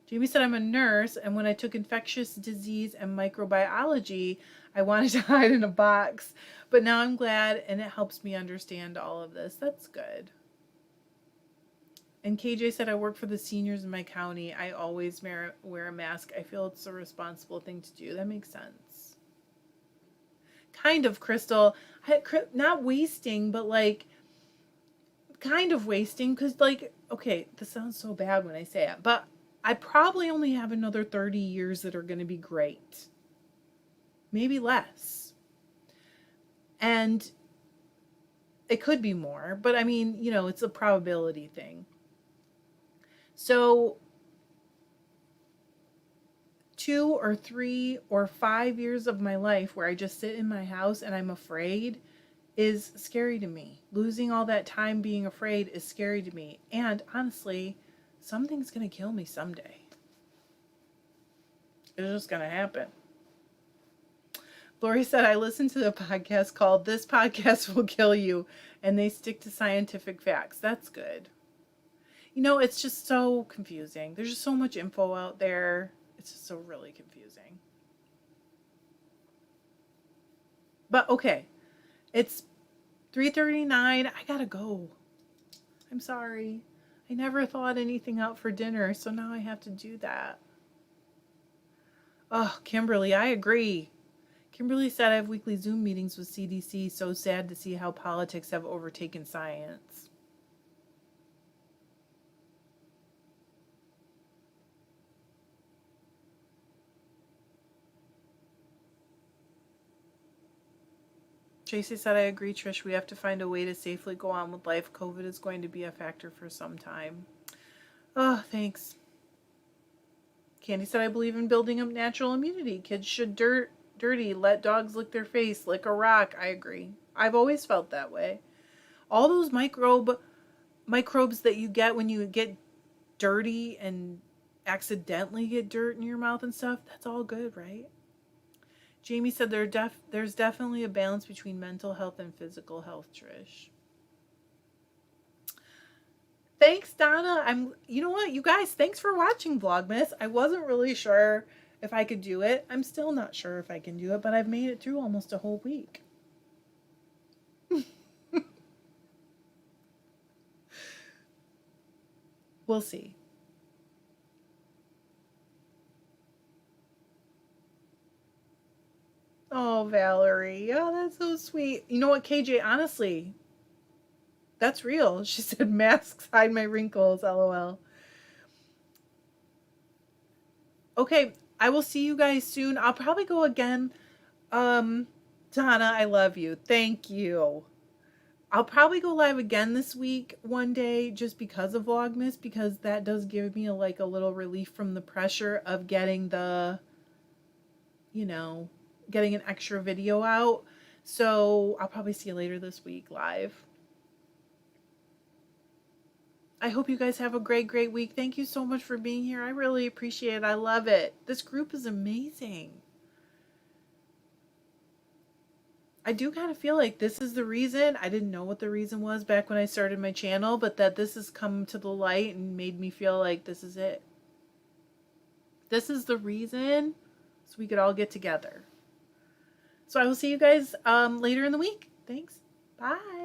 Jamie said, I'm a nurse, and when I took infectious disease and microbiology, I wanted to hide in a box. But now I'm glad, and it helps me understand all of this. That's good. And KJ said, I work for the seniors in my county. I always wear a mask. I feel it's a responsible thing to do. That makes sense. Kind of, Crystal. Not wasting, but like, kind of wasting. Because, like, okay, this sounds so bad when I say it, but I probably only have another 30 years that are going to be great. Maybe less. And it could be more, but I mean, you know, it's a probability thing. So 2 or 3 or 5 years of my life where I just sit in my house and I'm afraid is scary to me. Losing all that time being afraid is scary to me. And honestly, something's going to kill me someday. It's just going to happen. Lori said, I listened to the podcast called This Podcast Will Kill You, and they stick to scientific facts. That's good. You know, it's just so confusing. There's just so much info out there. It's just so really confusing. But okay, it's 3:39. I gotta go. I'm sorry. I never thought anything out for dinner, so now I have to do that. Oh, Kimberly, I agree. Kimberly said I have weekly Zoom meetings with CDC. So sad to see how politics have overtaken science. Tracy said, I agree, Trish. We have to find a way to safely go on with life. COVID is going to be a factor for some time. Oh, thanks. Candy said, I believe in building up natural immunity. Kids should dirty, let dogs lick their face, lick a rock. I agree. I've always felt that way. All those microbes that you get when you get dirty and accidentally get dirt in your mouth and stuff, that's all good, right? Jamie said there's definitely a balance between mental health and physical health, Trish. Thanks, Donna. You know what, you guys, thanks for watching Vlogmas. I wasn't really sure if I could do it. I'm still not sure if I can do it, but I've made it through almost a whole week. We'll see. Oh, Valerie. Oh, that's so sweet. You know what, KJ, honestly, that's real. She said masks hide my wrinkles, LOL. Okay, I will see you guys soon. I'll probably go again. Um, Donna, I love you. Thank you. I'll probably go live again this week one day just because of Vlogmas, because that does give me like a little relief from the pressure of getting the, you know, getting an extra video out. So I'll probably see you later this week live. I hope you guys have a great, great week. Thank you so much for being here. I really appreciate it. I love it. This group is amazing. I do kind of feel like this is the reason. I didn't know what the reason was back when I started my channel, but that this has come to the light and made me feel like this is it. This is the reason, so we could all get together. So I will see you guys later in the week. Thanks. Bye.